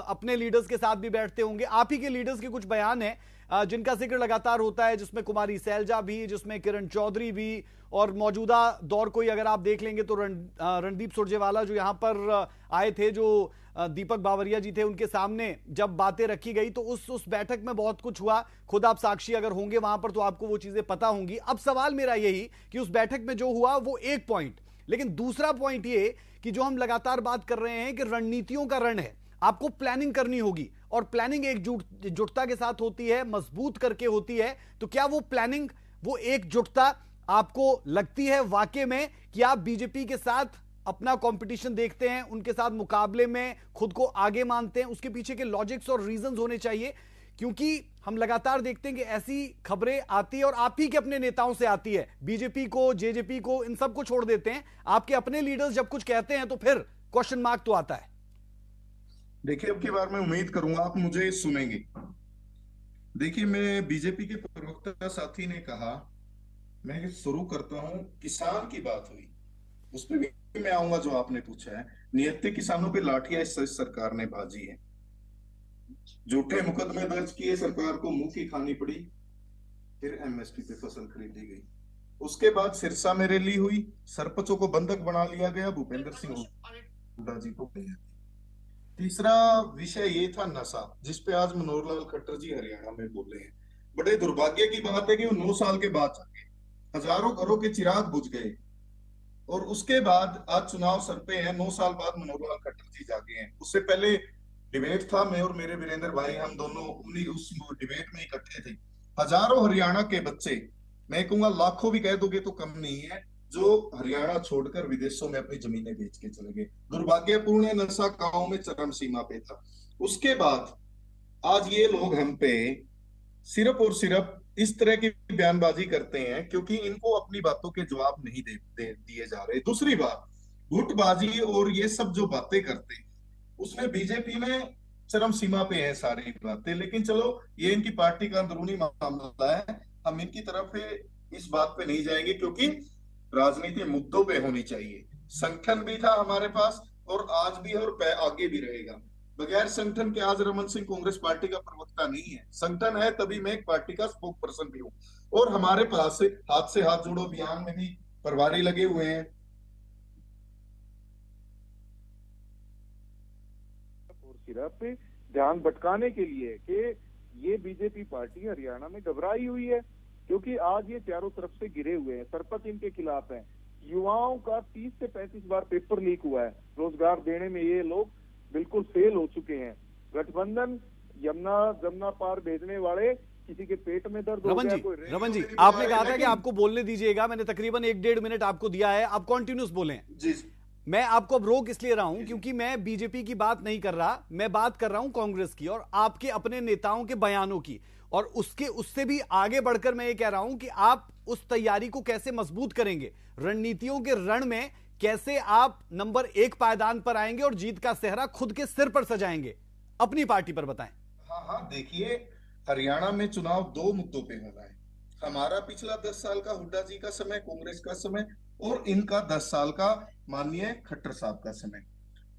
अपने लीडर्स के साथ भी बैठते होंगे, आप ही के लीडर्स के कुछ बयान हैं जिनका जिक्र लगातार होता है, जिसमें कुमारी सैलजा भी, जिसमें किरण चौधरी भी, और मौजूदा दौर को ही अगर आप देख लेंगे तो रणदीप सुरजेवाला जो यहां पर आए थे, जो दीपक बावरिया जी थे, उनके सामने जब बातें रखी गई तो उस बैठक में बहुत कुछ हुआ। खुद आप साक्षी अगर होंगे वहां पर तो आपको वो चीजें पता होंगी। अब सवाल मेरा यही कि उस बैठक में जो हुआ वो एक पॉइंट, लेकिन दूसरा पॉइंट ये कि जो हम लगातार बात कर रहे हैं कि रणनीतियों का रण है, आपको प्लानिंग करनी होगी, और प्लानिंग एकजुटता के साथ होती है, मजबूत करके होती है। तो क्या वो प्लानिंग, वो एकजुटता आपको लगती है वाकई में कि आप बीजेपी के साथ अपना कंपटीशन देखते हैं, उनके साथ मुकाबले में खुद को आगे मानते हैं? उसके पीछे के लॉजिक्स और रीजंस होने चाहिए, क्योंकि हम लगातार देखते हैं कि ऐसी खबरें आती है और आप ही के अपने नेताओं से आती है। बीजेपी को, जेजेपी को, इन सब को छोड़ देते हैं, आपके अपने लीडर्स जब कुछ कहते हैं तो फिर क्वेश्चन मार्क तो आता है। देखिए, अब की बार मैं उम्मीद करूंगा आप मुझे सुनेंगे। देखिए, मैं बीजेपी के प्रवक्ता साथी ने कहा, मैं शुरू करता हूं, किसान की बात हुई, उस पर भी मैं आऊंगा जो आपने पूछा है। नियत्ते किसानों पे लाठियां इस सरकार ने बाजी है, झूठे मुकदमे दर्ज किए, सरकार को मुंह की खानी पड़ी, फिर एमएसपी पे फसल खरीदी गई। उसके बाद सिरसा में रैली हुई, सरपंचों को बंधक बना लिया गया, भूपेंद्र सिंह हुड्डा जी को। तीसरा विषय ये था नशा, जिसपे आज मनोहर लाल खट्टर जी हरियाणा में बोले हैं। बड़े दुर्भाग्य की बात है कि वो 9 साल के बाद जागे, हजारों घरों के चिराग बुझ गए, और उसके बाद आज चुनाव सर पे है। 9 साल बाद मनोहर लाल खट्टर जी जागे हैं। उससे पहले डिबेट था, मैं और मेरे वीरेंद्र भाई, हम दोनों उस डिबेट में इकट्ठे थे। हजारों हरियाणा के बच्चे, मैं कहूंगा लाखों भी कह दोगे तो कम नहीं है, जो हरियाणा छोड़कर विदेशों में अपनी जमीनें बेच के चले गए। दुर्भाग्यपूर्ण है, नशा गांव में चरम सीमा पे था। उसके बाद आज ये लोग हम पे सिर्फ और सिर्फ इस तरह की बयानबाजी करते हैं क्योंकि इनको अपनी बातों के जवाब नहीं दिए जा रहे। दूसरी बात, गुटबाजी और ये सब जो बातें करते हैं, उसमें बीजेपी में चरम सीमा पे है सारी बातें। लेकिन चलो, ये इनकी पार्टी का अंदरूनी मामला है, हम इनकी तरफ इस बात पे नहीं जाएंगे, क्योंकि राजनीति मुद्दों पे होनी चाहिए। संगठन भी था हमारे पास, और आज भी है, और आगे भी रहेगा। बगैर संगठन के आज रमन सिंह कांग्रेस पार्टी का प्रवक्ता नहीं है। संगठन है तभी मैं एक पार्टी का स्पोक पर्सन भी हूँ, और हमारे पास हाथ से हाथ जोड़ो अभियान में भी प्रभारी लगे हुए हैं। और सिर्फ ध्यान भटकाने के लिए कि ये बीजेपी पार्टी हरियाणा में घबराई हुई है, क्योंकि आज ये चारों तरफ से घिरे हुए हैं, सरपंच इनके खिलाफ हैं। युवाओं का 30 से 35 बार पेपर लीक हुआ है, रोजगार देने में ये लोग बिल्कुल फेल हो चुके हैं। गठबंधन यमुना पार भेजने वाले, किसी के पेट में दर्द हो गया, रमन जी, आपने कहा था कि आपको बोलने दीजिएगा, मैंने तकरीबन 1-1.5 मिनट आपको दिया है, आप कॉन्टिन्यूस बोलें। जी, मैं आपको अब रोक इसलिए रहा हूं क्योंकि मैं बीजेपी की बात नहीं कर रहा, मैं बात कर रहा हूं कांग्रेस की और आपके अपने नेताओं के बयानों की, और उससे भी आगे बढ़कर मैं ये कह रहा हूं कि आप उस तैयारी को कैसे मजबूत करेंगे, रणनीतियों के रण में कैसे आप नंबर 1 पायदान पर आएंगे और जीत का सेहरा खुद के सिर पर सजाएंगे, अपनी पार्टी पर बताएं। हाँ, देखिए, हरियाणा में चुनाव 2 मुद्दों पे होना है। हमारा पिछला 10 साल का हुड्डा जी का समय, कांग्रेस का समय, और इनका 10 साल का माननीय खट्टर साहब का समय,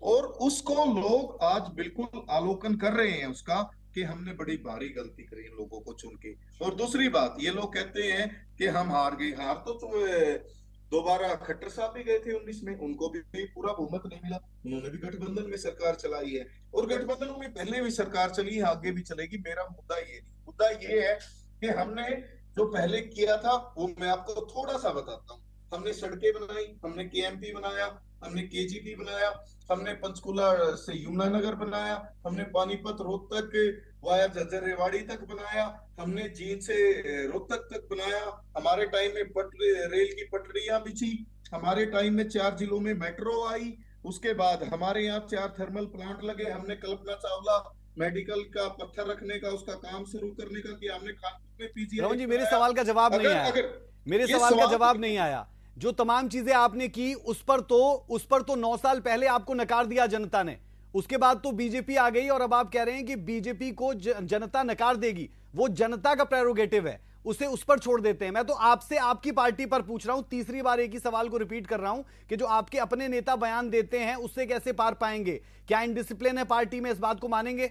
और उसको लोग आज बिल्कुल आलोकन कर रहे हैं उसका कि हमने बड़ी भारी गलती करी इन लोगों को चुन के। और दूसरी बात, ये लोग कहते हैं कि हम हार गए। हार तो दोबारा खट्टर साहब भी गए थे 19 में, उनको भी पूरा बहुमत नहीं मिला, उन्होंने भी गठबंधन में सरकार चलाई है, और गठबंधन में पहले भी सरकार चली है, आगे भी चलेगी। मेरा मुद्दा ये नहीं, मुद्दा ये है कि हमने जो पहले किया था वो मैं आपको थोड़ा सा बताता हूँ। हमने सड़कें बनाई, हमने केएमपी बनाया, हमने केजीपी बनाया, हमने पंचकुला से यमुनानगर बनाया, हमने पानीपत रोहतक वाया झज्जर रेवाड़ी तक बनाया, हमने जींद से रोहतक तक बनाया। हमारे टाइम में रेल की पटरियां बिछी, हमारे टाइम में 4 जिलों में मेट्रो आई। उसके बाद हमारे यहाँ 4 थर्मल प्लांट लगे। हमने कल्पना चावला मेडिकल का पत्थर रखने का उसका काम शुरू करने का किया। हमने कानपुर में पीजी। रमन जी, मेरे सवाल का जवाब नहीं आया, मेरे सवाल का जवाब नहीं आया। जो तमाम चीजें आपने की उस पर तो 9 साल पहले आपको नकार दिया जनता ने, उसके बाद तो बीजेपी आ गई और अब आप कह रहे हैं कि बीजेपी को जनता नकार देगी। वो जनता का प्रेरोगेटिव है, उसे उस पर छोड़ देते हैं। मैं तो आपसे आपकी पार्टी पर पूछ रहा हूं, तीसरी बार एक ही सवाल को रिपीट कर रहा हूं कि जो आपके अपने नेता बयान देते हैं उससे कैसे पार पाएंगे? क्या इनडिसिप्लिन है पार्टी में, इस बात को मानेंगे?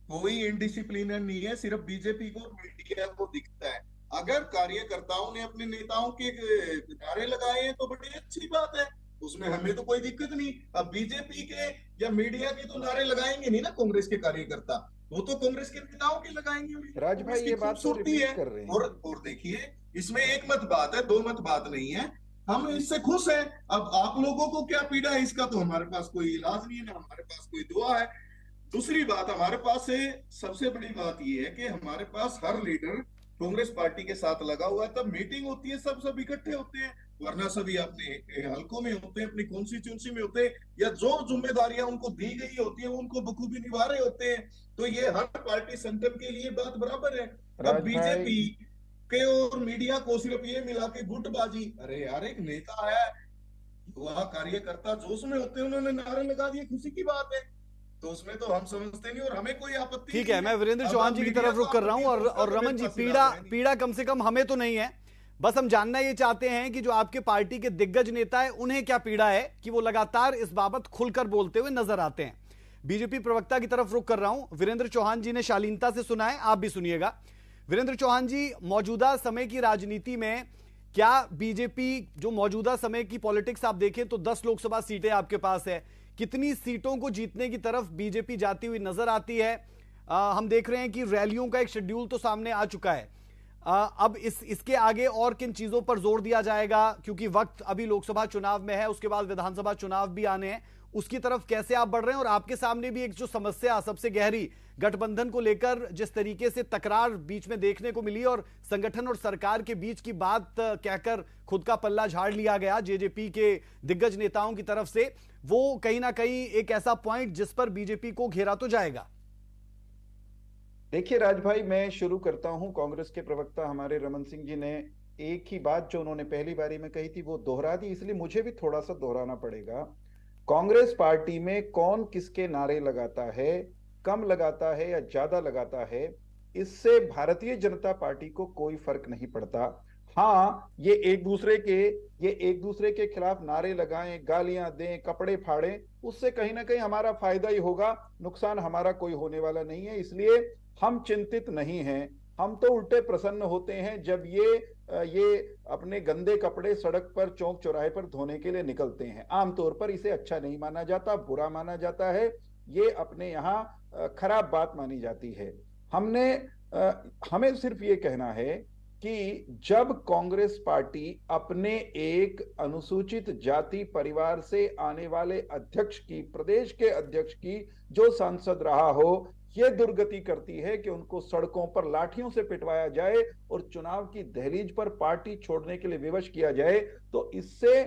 कोई इनडिसिप्लिन नहीं है, सिर्फ बीजेपी को मीडिया को दिखता है। अगर कार्यकर्ताओं ने अपने नेताओं के नारे लगाए हैं तो बड़ी अच्छी बात है, उसमें हमें तो कोई दिक्कत नहीं। अब बीजेपी के या मीडिया के तो नारे लगाएंगे नहीं ना कांग्रेस के कार्यकर्ता, वो तो कांग्रेस के नेताओं के लगाएंगे। राज भाई ये बात तो खूबसूरती रिपीट है। कर रहे हैं। और देखिए, इसमें एक मत बात है, दो मत बात नहीं है, हम इससे खुश हैं। अब आप लोगों को क्या पीड़ा है इसका तो हमारे पास कोई इलाज नहीं है, ना हमारे पास कोई दुआ है। दूसरी बात हमारे पास से सबसे बड़ी बात यह है कि हमारे पास हर लीडर कांग्रेस पार्टी के साथ लगा हुआ है। तब मीटिंग होती है, सब इकट्ठे होते हैं, वरना सभी अपने हलकों में होते हैं, अपनी कॉन्स्टिट्यूंसी में होते हैं, या जो जिम्मेदारियां उनको दी गई होती है उनको बखूबी निभा रहे होते हैं। तो ये हर पार्टी संगठन के लिए बात बराबर है। अब बीजेपी के और मीडिया को सिर्फ ये मिला के गुटबाजी, अरे यार एक नेता है, युवा कार्यकर्ता जोश में होते हैं, उन्होंने नारे लगा दिए, खुशी की बात है, तो उसमें तो हम समझते नहीं और हमें कोई आपत्ति। ठीक है, मैं वीरेंद्र चौहान जी की तरफ रुख कर रहा हूं। और रमन जी, पीड़ा कम से कम हमें तो नहीं है, बस हम जानना ये चाहते हैं कि जो आपके पार्टी के दिग्गज नेता है उन्हें क्या पीड़ा है कि वो लगातार इस बाबत खुलकर बोलते हुए नजर आते हैं। बीजेपी प्रवक्ता की तरफ रुख कर रहा हूं। वीरेंद्र चौहान जी ने शालीनता से सुना है, आप भी सुनिएगा। वीरेंद्र चौहान जी, मौजूदा समय की राजनीति में क्या बीजेपी, जो मौजूदा समय की पॉलिटिक्स आप देखें तो 10 लोकसभा सीटें आपके पास है, कितनी सीटों को जीतने की तरफ बीजेपी जाती हुई नजर आती है? हम देख रहे हैं कि रैलियों का एक शेड्यूल तो सामने आ चुका है। अब इसके आगे और किन चीजों पर जोर दिया जाएगा, क्योंकि वक्त अभी लोकसभा चुनाव में है, उसके बाद विधानसभा चुनाव भी आने हैं, उसकी तरफ कैसे आप बढ़ रहे हैं? और आपके सामने भी एक जो समस्या सबसे गहरी गठबंधन को लेकर जिस तरीके से तकरार बीच में देखने को मिली और संगठन और सरकार के बीच की बात कहकर खुद का पल्ला झाड़ लिया गया जेजेपी के दिग्गज नेताओं की तरफ से, वो कहीं ना कहीं एक ऐसा पॉइंट जिस पर बीजेपी को घेरा तो जाएगा। देखिए राज भाई, मैं शुरू करता हूं। कांग्रेस के प्रवक्ता हमारे रमन सिंह जी ने एक ही बात जो उन्होंने पहली बारी में कही थी वो दोहरा दी, इसलिए मुझे भी थोड़ा सा दोहराना पड़ेगा। कांग्रेस पार्टी में कौन किसके नारे लगाता है, कम लगाता है या ज्यादा लगाता है, इससे भारतीय जनता पार्टी को कोई फर्क नहीं पड़ता। हाँ, ये एक दूसरे के खिलाफ नारे लगाएं, गालियां दें, कपड़े फाड़ें, उससे कहीं ना कहीं हमारा फायदा ही होगा, नुकसान हमारा कोई होने वाला नहीं है, इसलिए हम चिंतित नहीं हैं। हम तो उल्टे प्रसन्न होते हैं जब ये अपने गंदे कपड़े सड़क पर, चौक चौराहे पर धोने के लिए निकलते हैं। आमतौर पर इसे अच्छा नहीं माना जाता, बुरा माना जाता है, ये अपने यहाँ खराब बात मानी जाती है। हमें सिर्फ ये कहना है कि जब कांग्रेस पार्टी अपने एक अनुसूचित जाति परिवार से आने वाले अध्यक्ष की, प्रदेश के अध्यक्ष की जो सांसद रहा हो, ये दुर्गति करती है कि उनको सड़कों पर लाठियों से पिटवाया जाए और चुनाव की दहलीज पर पार्टी छोड़ने के लिए विवश किया जाए, तो इससे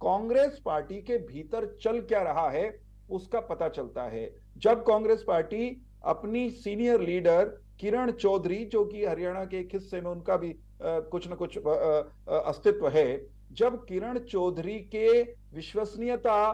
कांग्रेस पार्टी के भीतर चल क्या रहा है उसका पता चलता है। जब कांग्रेस पार्टी अपनी सीनियर लीडर किरण चौधरी, जो कि हरियाणा के एक हिस्से में उनका भी कुछ न कुछ अस्तित्व है, जब किरण चौधरी के विश्वसनीयता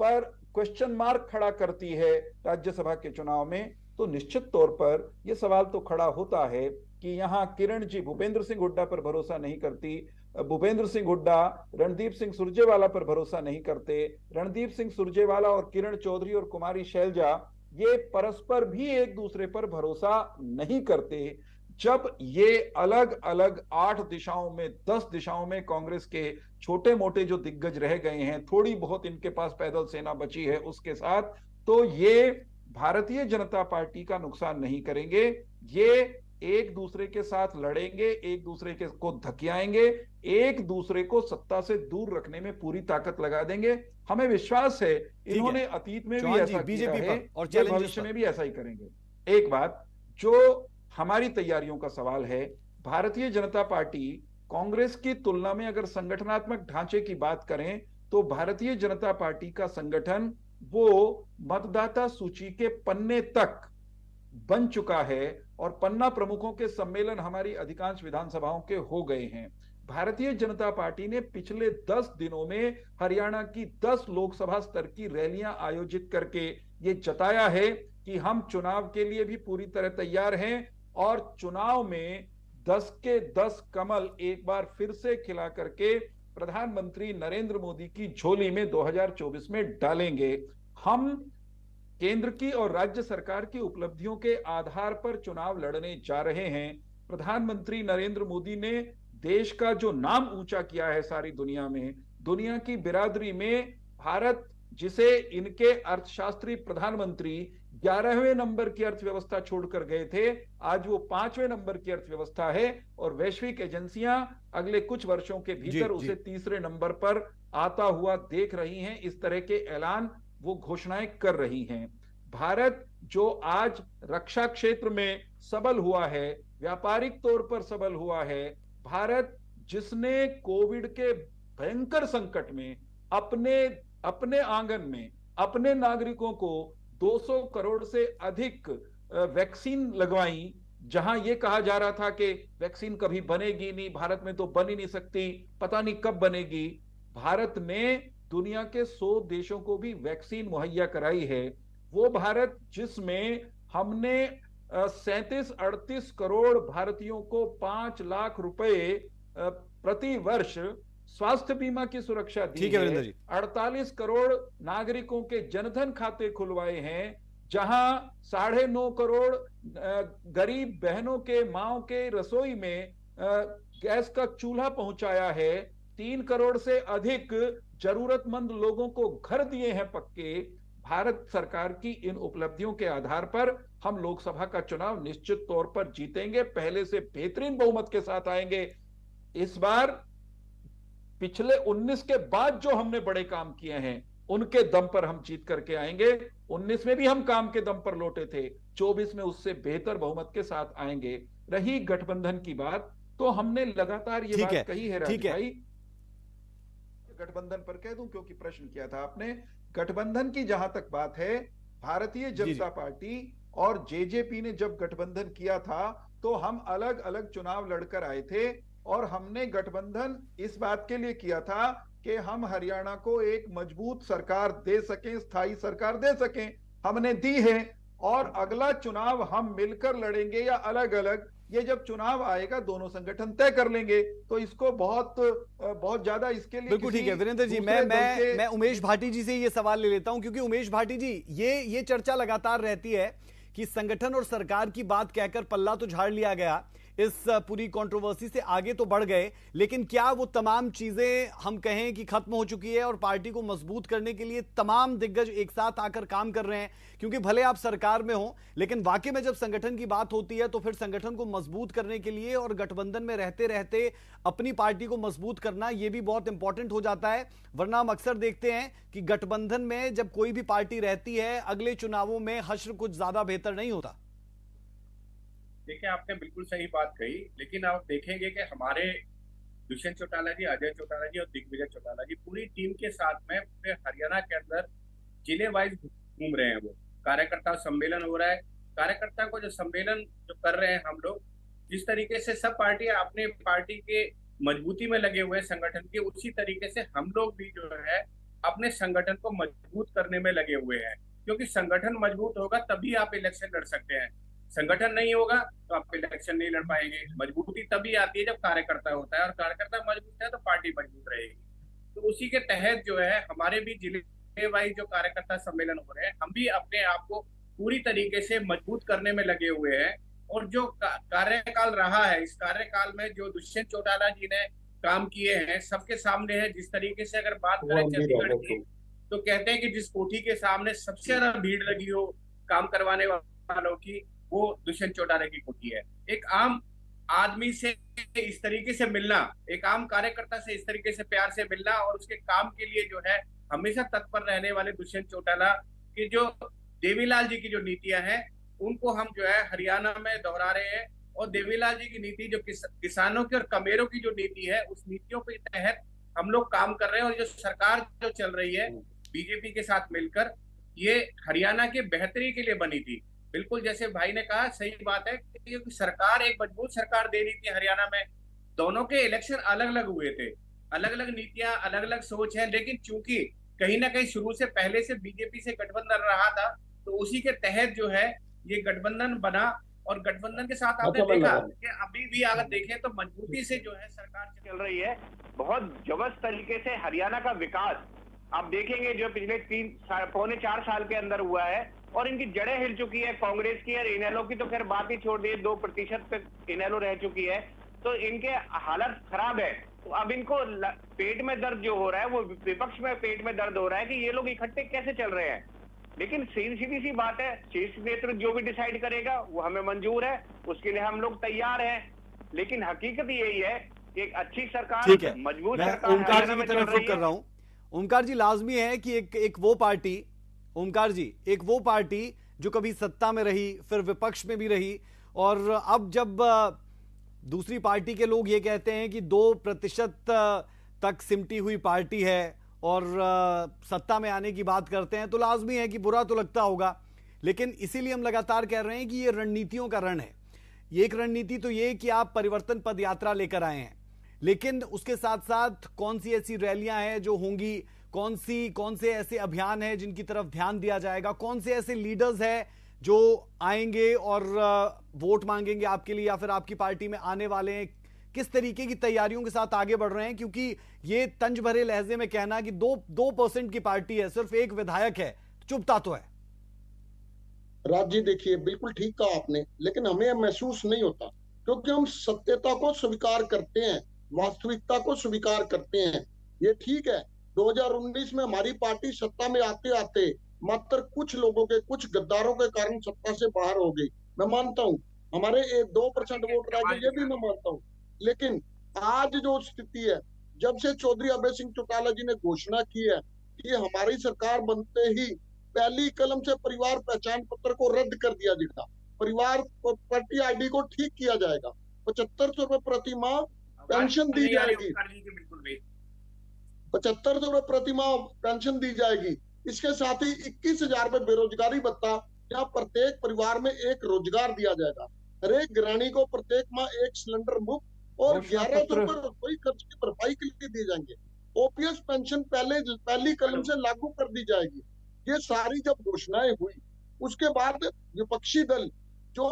पर क्वेश्चन मार्क खड़ा करती है राज्यसभा के चुनाव में, तो निश्चित तौर पर यह सवाल तो खड़ा होता है कि यहाँ किरण जी भूपेंद्र सिंह हुड्डा पर भरोसा नहीं करती, भूपेंद्र सिंह हुड्डा रणदीप सिंह सुरजेवाला पर भरोसा नहीं करते, रणदीप सिंह सुरजेवाला और किरण चौधरी और कुमारी शैलजा ये परस्पर भी एक दूसरे पर भरोसा नहीं करते। जब ये अलग अलग 8 दिशाओं में, 10 दिशाओं में कांग्रेस के छोटे मोटे जो दिग्गज रह गए हैं, थोड़ी बहुत इनके पास पैदल सेना बची है उसके साथ, तो ये भारतीय जनता पार्टी का नुकसान नहीं करेंगे। ये एक दूसरे के साथ लड़ेंगे, एक दूसरे के को धकियाएंगे, एक दूसरे को सत्ता से दूर रखने में पूरी ताकत लगा देंगे। हमें विश्वास है इन्होंने अतीत में भी ऐसा किया है और भविष्य में भी ऐसा ही करेंगे। एक बात जो हमारी तैयारियों का सवाल है, भारतीय जनता पार्टी कांग्रेस की तुलना में अगर संगठनात्मक ढांचे की बात करें तो भारतीय जनता पार्टी का संगठन वो मतदाता सूची के पन्ने तक बन चुका है और पन्ना प्रमुखों के सम्मेलन हमारी अधिकांश विधानसभाओं के हो गए हैं। भारतीय जनता पार्टी ने पिछले 10 दिनों में हरियाणा की 10 लोकसभा स्तर की रैलियां आयोजित करके ये जताया है कि हम चुनाव के लिए भी पूरी तरह तैयार हैं और चुनाव में 10 के 10 कमल एक बार फिर से खिला करके प्रधानमंत्री नरेंद्र मोदी की झोली में 2024 में डालेंगे। हम केंद्र की और राज्य सरकार की उपलब्धियों के आधार पर चुनाव लड़ने जा रहे हैं। प्रधानमंत्री नरेंद्र मोदी ने देश का जो नाम ऊंचा किया है सारी दुनिया में, दुनिया की बिरादरी में भारत, जिसे इनके अर्थशास्त्री प्रधानमंत्री 11वें नंबर की अर्थव्यवस्था छोड़कर गए थे, आज वो 5वें नंबर की अर्थव्यवस्था है और वैश्विक एजेंसियां अगले कुछ वर्षों के भीतर उसे तीसरे नंबर पर आता हुआ देख रही हैं। इस तरह के ऐलान वो घोषणाएं कर रही हैं। भारत जो आज रक्षा क्षेत्र में सबल हुआ है, व्यापारिक तौर पर सबल हुआ है, भारत जिसने कोविड के भयंकर संकट में अपने आंगन में अपने नागरिकों को 200 करोड़ से अधिक वैक्सीन लगवाई, जहां यह कहा जा रहा था कि वैक्सीन कभी बनेगी नहीं, भारत में तो बन ही नहीं सकती, पता नहीं कब बनेगी, भारत ने दुनिया के 100 देशों को भी वैक्सीन मुहैया कराई है। वो भारत जिसमें हमने 37-38 करोड़ भारतीयों को 5 लाख रुपए प्रति वर्ष स्वास्थ्य बीमा की सुरक्षा दी है, 48 करोड़ नागरिकों के जनधन खाते खुलवाए हैं, जहां 9.5 करोड़ गरीब बहनों के माओ के रसोई में गैस का चूल्हा पहुंचाया है, 3 करोड़ से अधिक जरूरतमंद लोगों को घर दिए हैं पक्के। भारत सरकार की इन उपलब्धियों के आधार पर हम लोकसभा का चुनाव निश्चित तौर पर जीतेंगे, पहले से बेहतरीन बहुमत के साथ आएंगे। इस बार पिछले 19 के बाद जो हमने बड़े काम किए हैं उनके दम पर हम जीत करके आएंगे। 19 में भी हम काम के दम पर लौटे थे, 24 में उससे बेहतर बहुमत के साथ आएंगे। रही गठबंधन की बात, तो हमने लगातार ये बात कही है राज भाई, गठबंधन पर कह दूं क्योंकि प्रश्न किया था आपने। गठबंधन की जहां तक बात है, भारतीय जनता पार्टी और जेजेपी ने जब गठबंधन किया था तो हम अलग अलग चुनाव लड़कर आए थे और हमने गठबंधन इस बात के लिए किया था कि हम हरियाणा को एक मजबूत सरकार दे सकें, स्थायी सरकार दे सकें। हमने दी है और अगला चुनाव हम मिलकर लड़ेंगे या अलग अलग, ये जब चुनाव आएगा दोनों संगठन तय कर लेंगे। तो इसको बहुत ज्यादा इसके लिए बिल्कुल ठीक है वीरेंद्र जी, मैं उमेश भाटी जी से ये सवाल ले लेता हूं, क्योंकि उमेश भाटी जी ये चर्चा लगातार रहती है कि संगठन और सरकार की बात कहकर पल्ला तो झाड़ लिया गया, इस पूरी कंट्रोवर्सी से आगे तो बढ़ गए, लेकिन क्या वो तमाम चीजें हम कहें कि खत्म हो चुकी है और पार्टी को मजबूत करने के लिए तमाम दिग्गज एक साथ आकर काम कर रहे हैं? क्योंकि भले आप सरकार में हो, लेकिन वाकई में जब संगठन की बात होती है तो फिर संगठन को मजबूत करने के लिए और गठबंधन में रहते रहते अपनी पार्टी को मजबूत करना ये भी बहुत इंपॉर्टेंट हो जाता है। वरना हम अक्सर देखते हैं कि गठबंधन में जब कोई भी पार्टी रहती है, अगले चुनावों में हश्र कुछ ज्यादा बेहतर नहीं होता। देखिए, आपने बिल्कुल सही बात कही, लेकिन आप देखेंगे कि हमारे दुष्यंत चौटाला जी, अजय चौटाला जी और दिग्विजय चौटाला जी पूरी टीम के साथ में पूरे हरियाणा के अंदर जिले वाइज घूम रहे हैं। वो कार्यकर्ता सम्मेलन हो रहा है, कार्यकर्ता को जो सम्मेलन जो कर रहे हैं हम लोग, जिस तरीके से सब पार्टियां अपने पार्टी के मजबूती में लगे हुए हैं संगठन के, उसी तरीके से हम लोग भी जो है अपने संगठन को मजबूत करने में लगे हुए हैं। क्योंकि संगठन मजबूत होगा तभी आप इलेक्शन लड़ सकते हैं, संगठन नहीं होगा तो आप इलेक्शन नहीं लड़ पाएंगे। मजबूती तभी आती है जब कार्यकर्ता होता है, और कार्यकर्ता मजबूत है तो पार्टी मजबूत रहेगी। तो उसी के तहत जो है हमारे भी जिले वाइज जो कार्यकर्ता सम्मेलन हो रहे हैं, हम भी अपने आप को पूरी तरीके से मजबूत करने में लगे हुए हैं। और जो कार्यकाल रहा है, इस कार्यकाल में जो दुष्यंत चौटाला जी ने काम किए हैं सबके सामने है। जिस तरीके से अगर बात करें चंडीगढ़ की, तो कहते हैं कि जिस कोठी के सामने सबसे ज्यादा भीड़ लगी हो काम करवाने वालों की, वो दुष्यंत चौटाला की कोठी है। एक आम आदमी से इस तरीके से मिलना, एक आम कार्यकर्ता से इस तरीके से प्यार से मिलना और उसके काम के लिए जो है हमेशा तत्पर रहने वाले दुष्यंत चौटाला की जो देवीलाल जी की जो नीतियां हैं, उनको हम जो है हरियाणा में दोहरा रहे हैं। और देवीलाल जी की नीति जो किसानों की और कमेरों की जो नीति है, उस नीतियों के तहत हम लोग काम कर रहे हैं। और जो सरकार जो चल रही है बीजेपी के साथ मिलकर, ये हरियाणा के बेहतरी के लिए बनी थी। बिल्कुल जैसे भाई ने कहा, सही बात है, क्योंकि सरकार एक मजबूत सरकार दे रही थी हरियाणा में। दोनों के इलेक्शन अलग अलग हुए थे, अलग अलग नीतियां, अलग अलग सोच है, लेकिन चूंकि कहीं ना कहीं शुरू से पहले से बीजेपी से गठबंधन रहा था, तो उसी के तहत जो है ये गठबंधन बना। और गठबंधन के साथ आपने देखा कि अभी भी अगर देखें तो मजबूती से जो है सरकार चल रही है। बहुत जबरदस्त तरीके से हरियाणा का विकास आप देखेंगे जो पिछले 3 पौने 4 साल के अंदर हुआ है, और इनकी जड़ें हिल चुकी है। कांग्रेस की और इनेलो की तो खैर बात ही छोड़ दी, 2% पे इनेलो रह चुकी है, तो इनके हालत खराब है। तो अब इनको पेट में दर्द जो हो रहा है, वो विपक्ष में पेट में दर्द हो रहा है कि ये लोग इकट्ठे कैसे चल रहे हैं। लेकिन सीधी सी बात है, शीर्ष नेतृत्व जो भी डिसाइड करेगा वो हमें मंजूर है, उसके लिए हम लोग तैयार हैं। लेकिन हकीकत यही है कि एक अच्छी सरकार, ठीक है, मजबूत मैं सरकार ओमकार जी हरियाणा की में चल तरफ रही रुख कर है। रहा हूं। ओमकार जी, लाजमी है कि एक वो पार्टी, ओमकार जी, एक वो पार्टी जो कभी सत्ता में रही, फिर विपक्ष में भी रही, और अब जब दूसरी पार्टी के लोग ये कहते हैं कि 2% तक सिमटी हुई पार्टी है और सत्ता में आने की बात करते हैं, तो लाजमी है कि बुरा तो लगता होगा। लेकिन इसीलिए हम लगातार कह रहे हैं कि ये रणनीतियों का रण है। ये एक रणनीति तो ये कि आप परिवर्तन पद यात्रा लेकर आए हैं, लेकिन उसके साथ साथ कौन सी ऐसी रैलियां हैं जो होंगी, कौन से ऐसे अभियान हैं जिनकी तरफ ध्यान दिया जाएगा, कौन से ऐसे लीडर्स हैं जो आएंगे और वोट मांगेंगे आपके लिए या फिर आपकी पार्टी में आने वाले हैं, किस तरीके की तैयारियों के साथ आगे बढ़ रहे हैं? क्योंकि ये तंज भरे लहजे में कहना कि 2% की पार्टी है, सिर्फ एक विधायक है, चुभता तो है। राज जी देखिए, बिल्कुल ठीक कहा आपने, लेकिन हमें महसूस नहीं होता क्योंकि हम सत्यता को स्वीकार करते हैं, वास्तविकता को स्वीकार करते हैं। ये ठीक है, 2019 में हमारी पार्टी सत्ता में आते आते मात्र कुछ लोगों के, कुछ गद्दारों के कारण सत्ता से बाहर हो गई, मैं मानता हूँ। हमारे 2% वोट रह गए, ये भी मैं मानता हूँ। लेकिन आज जो स्थिति है, जब से चौधरी अभय सिंह चौटाला जी ने घोषणा की है कि हमारी सरकार बनते ही पहली कलम से परिवार पहचान पत्र को रद्द कर दिया जाएगा, परिवार पार्टी आईडी को ठीक किया जाएगा, 7500 रुपए प्रति माह पेंशन दी जाएगी, 7500 रुपए प्रति माह पेंशन दी जाएगी। इसके साथ ही 21,000 रुपए बेरोजगारी भत्ता, जहाँ प्रत्येक परिवार में एक रोजगार दिया जाएगा। हर एक गृहिणी को प्रत्येक माह एक सिलेंडर मुफ्त और 1100 रुपए रसोई खर्च की भरपाई के लिए दिए जाएंगे। ओपीएस पेंशन पहली कलम से लागू कर दी जाएगी। ये सारी जब घोषणाएं हुई, उसके बाद विपक्षी दल जो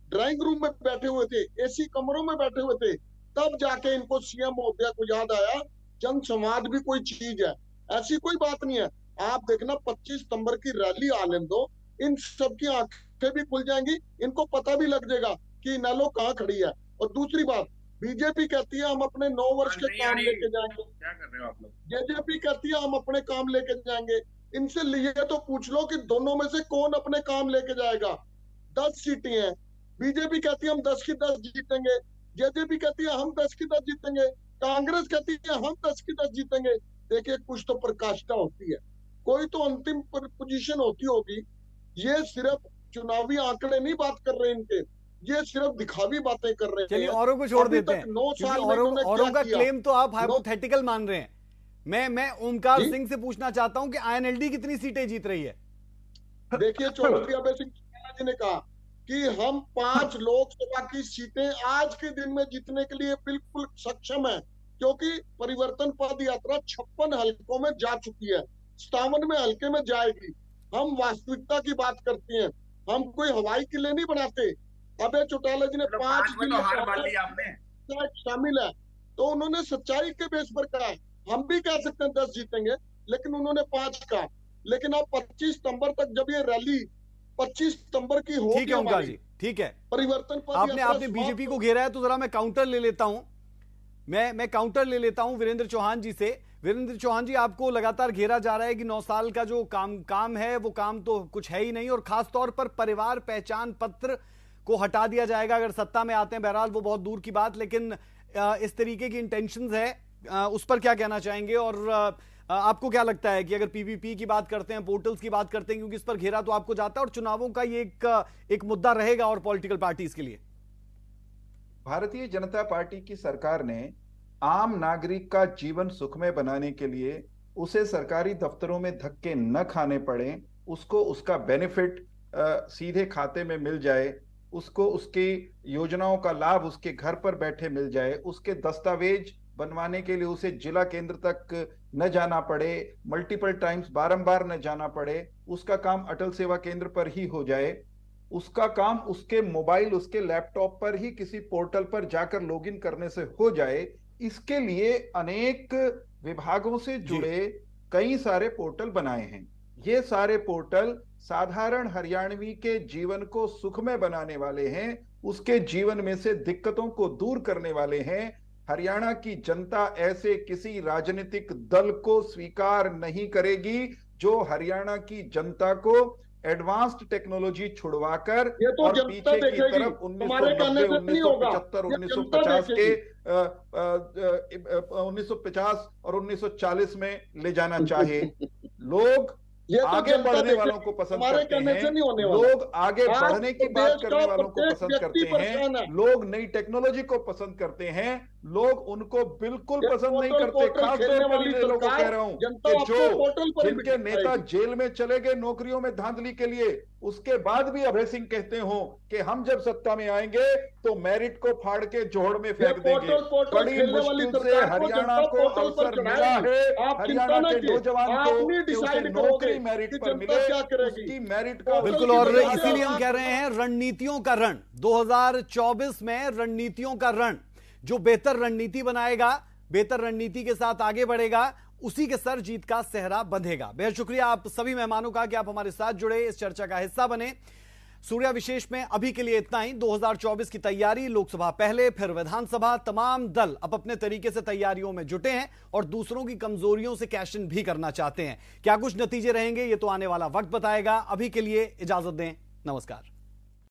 ड्राइंग रूम में बैठे हुए थे, एसी कमरों में बैठे हुए थे, तब जाके इनको सीएम महोदया को याद आया जन संवाद भी कोई चीज है। ऐसी कोई बात नहीं है। आप देखना 25 सितंबर की रैली आने दो, इन सबकी आंखें भी खुल जाएंगी, इनको पता भी लग जाएगा कि इनेलो कहाँ खड़ी है। और दूसरी बात, बीजेपी कहती है हम अपने 9 वर्ष के काम लेके जाएंगे, क्या कर रहे हो आप लोग? जेजेपी कहती है हम अपने काम लेके जाएंगे। इनसे लिए तो पूछ लो कि दोनों में से कौन अपने काम लेके जाएगा। 10 सीटें हैं, बीजेपी कहती है हम 10 की 10 जीतेंगे, जेजेपी कहती है हम 10 की 10 जीतेंगे, कांग्रेस कहती है हम 10 की 10 जीतेंगे। देखिए, कुछ तो प्रकाष्ठा होती है, कोई तो अंतिम पोजीशन होती होगी। ये सिर्फ चुनावी आंकड़े नहीं बात कर रहे इनके, ये सिर्फ दिखावी बातें कर रहे हैं। चलिए, औरों को छोड़ देते हैं, 9 साल में औरों का क्लेम तो आप हाइपोथेटिकल मान रहे हैं। मैं ओमकार सिंह से पूछना चाहता हूं कि आईएनएलडी कितनी सीटें जीत रही है? देखिए, चौधरी अभय सिंह चौटाला जी ने कहा कि हम 5 लोकसभा की सीटें आज के दिन में जीतने के लिए बिल्कुल सक्षम है, क्योंकि परिवर्तन पद यात्रा 56 हल्कों में जा चुकी है, 57वें हल्के में जाएगी। हम वास्तविकता की बात करते हैं, हम कोई हवाई किले नहीं बनाते। अभय चौटाला जी ने 5 जिले शामिल है, तो उन्होंने सच्चाई के बेस पर कहा है। हम भी कह सकते हैं 10 जीतेंगे, लेकिन उन्होंने 5 कहा। लेकिन अब 25 सितंबर तक जब ये रैली 25 सितंबर की होगी, ठीक है ओमकार जी, ठीक है, परिवर्तन आपने बीजेपी को घेरा है, तो जरा मैं काउंटर ले लेता हूं। मैं काउंटर ले लेता हूं वीरेंद्र चौहान जी से। वीरेंद्र चौहान जी, आपको लगातार घेरा जा रहा है कि 9 साल का जो काम है वो काम तो कुछ है ही नहीं, और खासतौर पर परिवार पहचान पत्र को हटा दिया जाएगा अगर सत्ता में आते हैं। बहरहाल वो बहुत दूर की बात, लेकिन इस तरीके की इंटेंशंस है, उस पर क्या कहना चाहेंगे? और आपको क्या लगता है कि अगर पीवीपी की बात करते हैं, पोर्टल्स की बात करते हैं, क्योंकि इस पर घेरा तो आपको जाता है और चुनावों का ये एक मुद्दा रहेगा और पॉलिटिकल पार्टीज के लिए। भारतीय जनता पार्टी की सरकार ने आम नागरिक का जीवन सुखमय बनाने के लिए उसे सरकारी दफ्तरों में धक्के न खाने पड़े, उसको उसका बेनिफिट सीधे खाते में मिल जाए, उसको उसकी योजनाओं का लाभ उसके घर पर बैठे मिल जाए, उसके दस्तावेज बनवाने के लिए उसे जिला केंद्र तक न जाना पड़े, मल्टीपल टाइम्स बारंबार न जाना पड़े, उसका काम अटल सेवा केंद्र पर ही हो जाए, उसका काम उसके मोबाइल, उसके लैपटॉप पर ही किसी पोर्टल पर जाकर लॉगिन करने से हो जाए। इसके लिए अनेक विभागों से जुड़े कई सारे पोर्टल बनाए हैं। ये सारे पोर्टल साधारण हरियाणवी के जीवन को सुखमय बनाने वाले हैं, उसके जीवन में से दिक्कतों को दूर करने वाले हैं। हरियाणा की जनता ऐसे किसी राजनीतिक दल को स्वीकार नहीं करेगी जो हरियाणा की जनता को एडवांस्ड टेक्नोलॉजी छुड़वाकर और पीछे की तरफ 1990, 1975, 1950 के 1950 और 1940 में ले जाना चाहे। लोग आगे बढ़ने वालों को पसंद करते हैं, लोग आगे बढ़ने की बात करने वालों को पसंद करते हैं, लोग नई टेक्नोलॉजी को पसंद करते हैं, लोग उनको बिल्कुल पसंद नहीं करते। खासतौर पर इन लोगों को कह रहा हूं कि जो जिनके नेता जेल में चले गए नौकरियों में धांधली के लिए, उसके बाद भी अभय सिंह कहते हो कि हम जब सत्ता में आएंगे तो मेरिट को फाड़ के जोड़ में फेंक देंगे। बड़ी मुश्किल से हरियाणा को अवसर मिला है, हरियाणा के नौजवान को कि उसे नौकरी मेरिट पर मिले, उसकी मेरिट का बिल्कुल। और इसीलिए हम कह रहे हैं रणनीतियों का रण, 2024 में रणनीतियों का रण। जो बेहतर रणनीति बनाएगा, बेहतर रणनीति के साथ आगे बढ़ेगा, उसी के सर जीत का सेहरा बंधेगा। बेहद शुक्रिया आप सभी मेहमानों का कि आप हमारे साथ जुड़े, इस चर्चा का हिस्सा बने। सूर्या विशेष में अभी के लिए इतना ही। 2024 की तैयारी, लोकसभा पहले फिर विधानसभा, तमाम दल अब अपने तरीके से तैयारियों में जुटे हैं और दूसरों की कमजोरियों से कैश इन भी करना चाहते हैं। क्या कुछ नतीजे रहेंगे ये तो आने वाला वक्त बताएगा। अभी के लिए इजाजत दें, नमस्कार।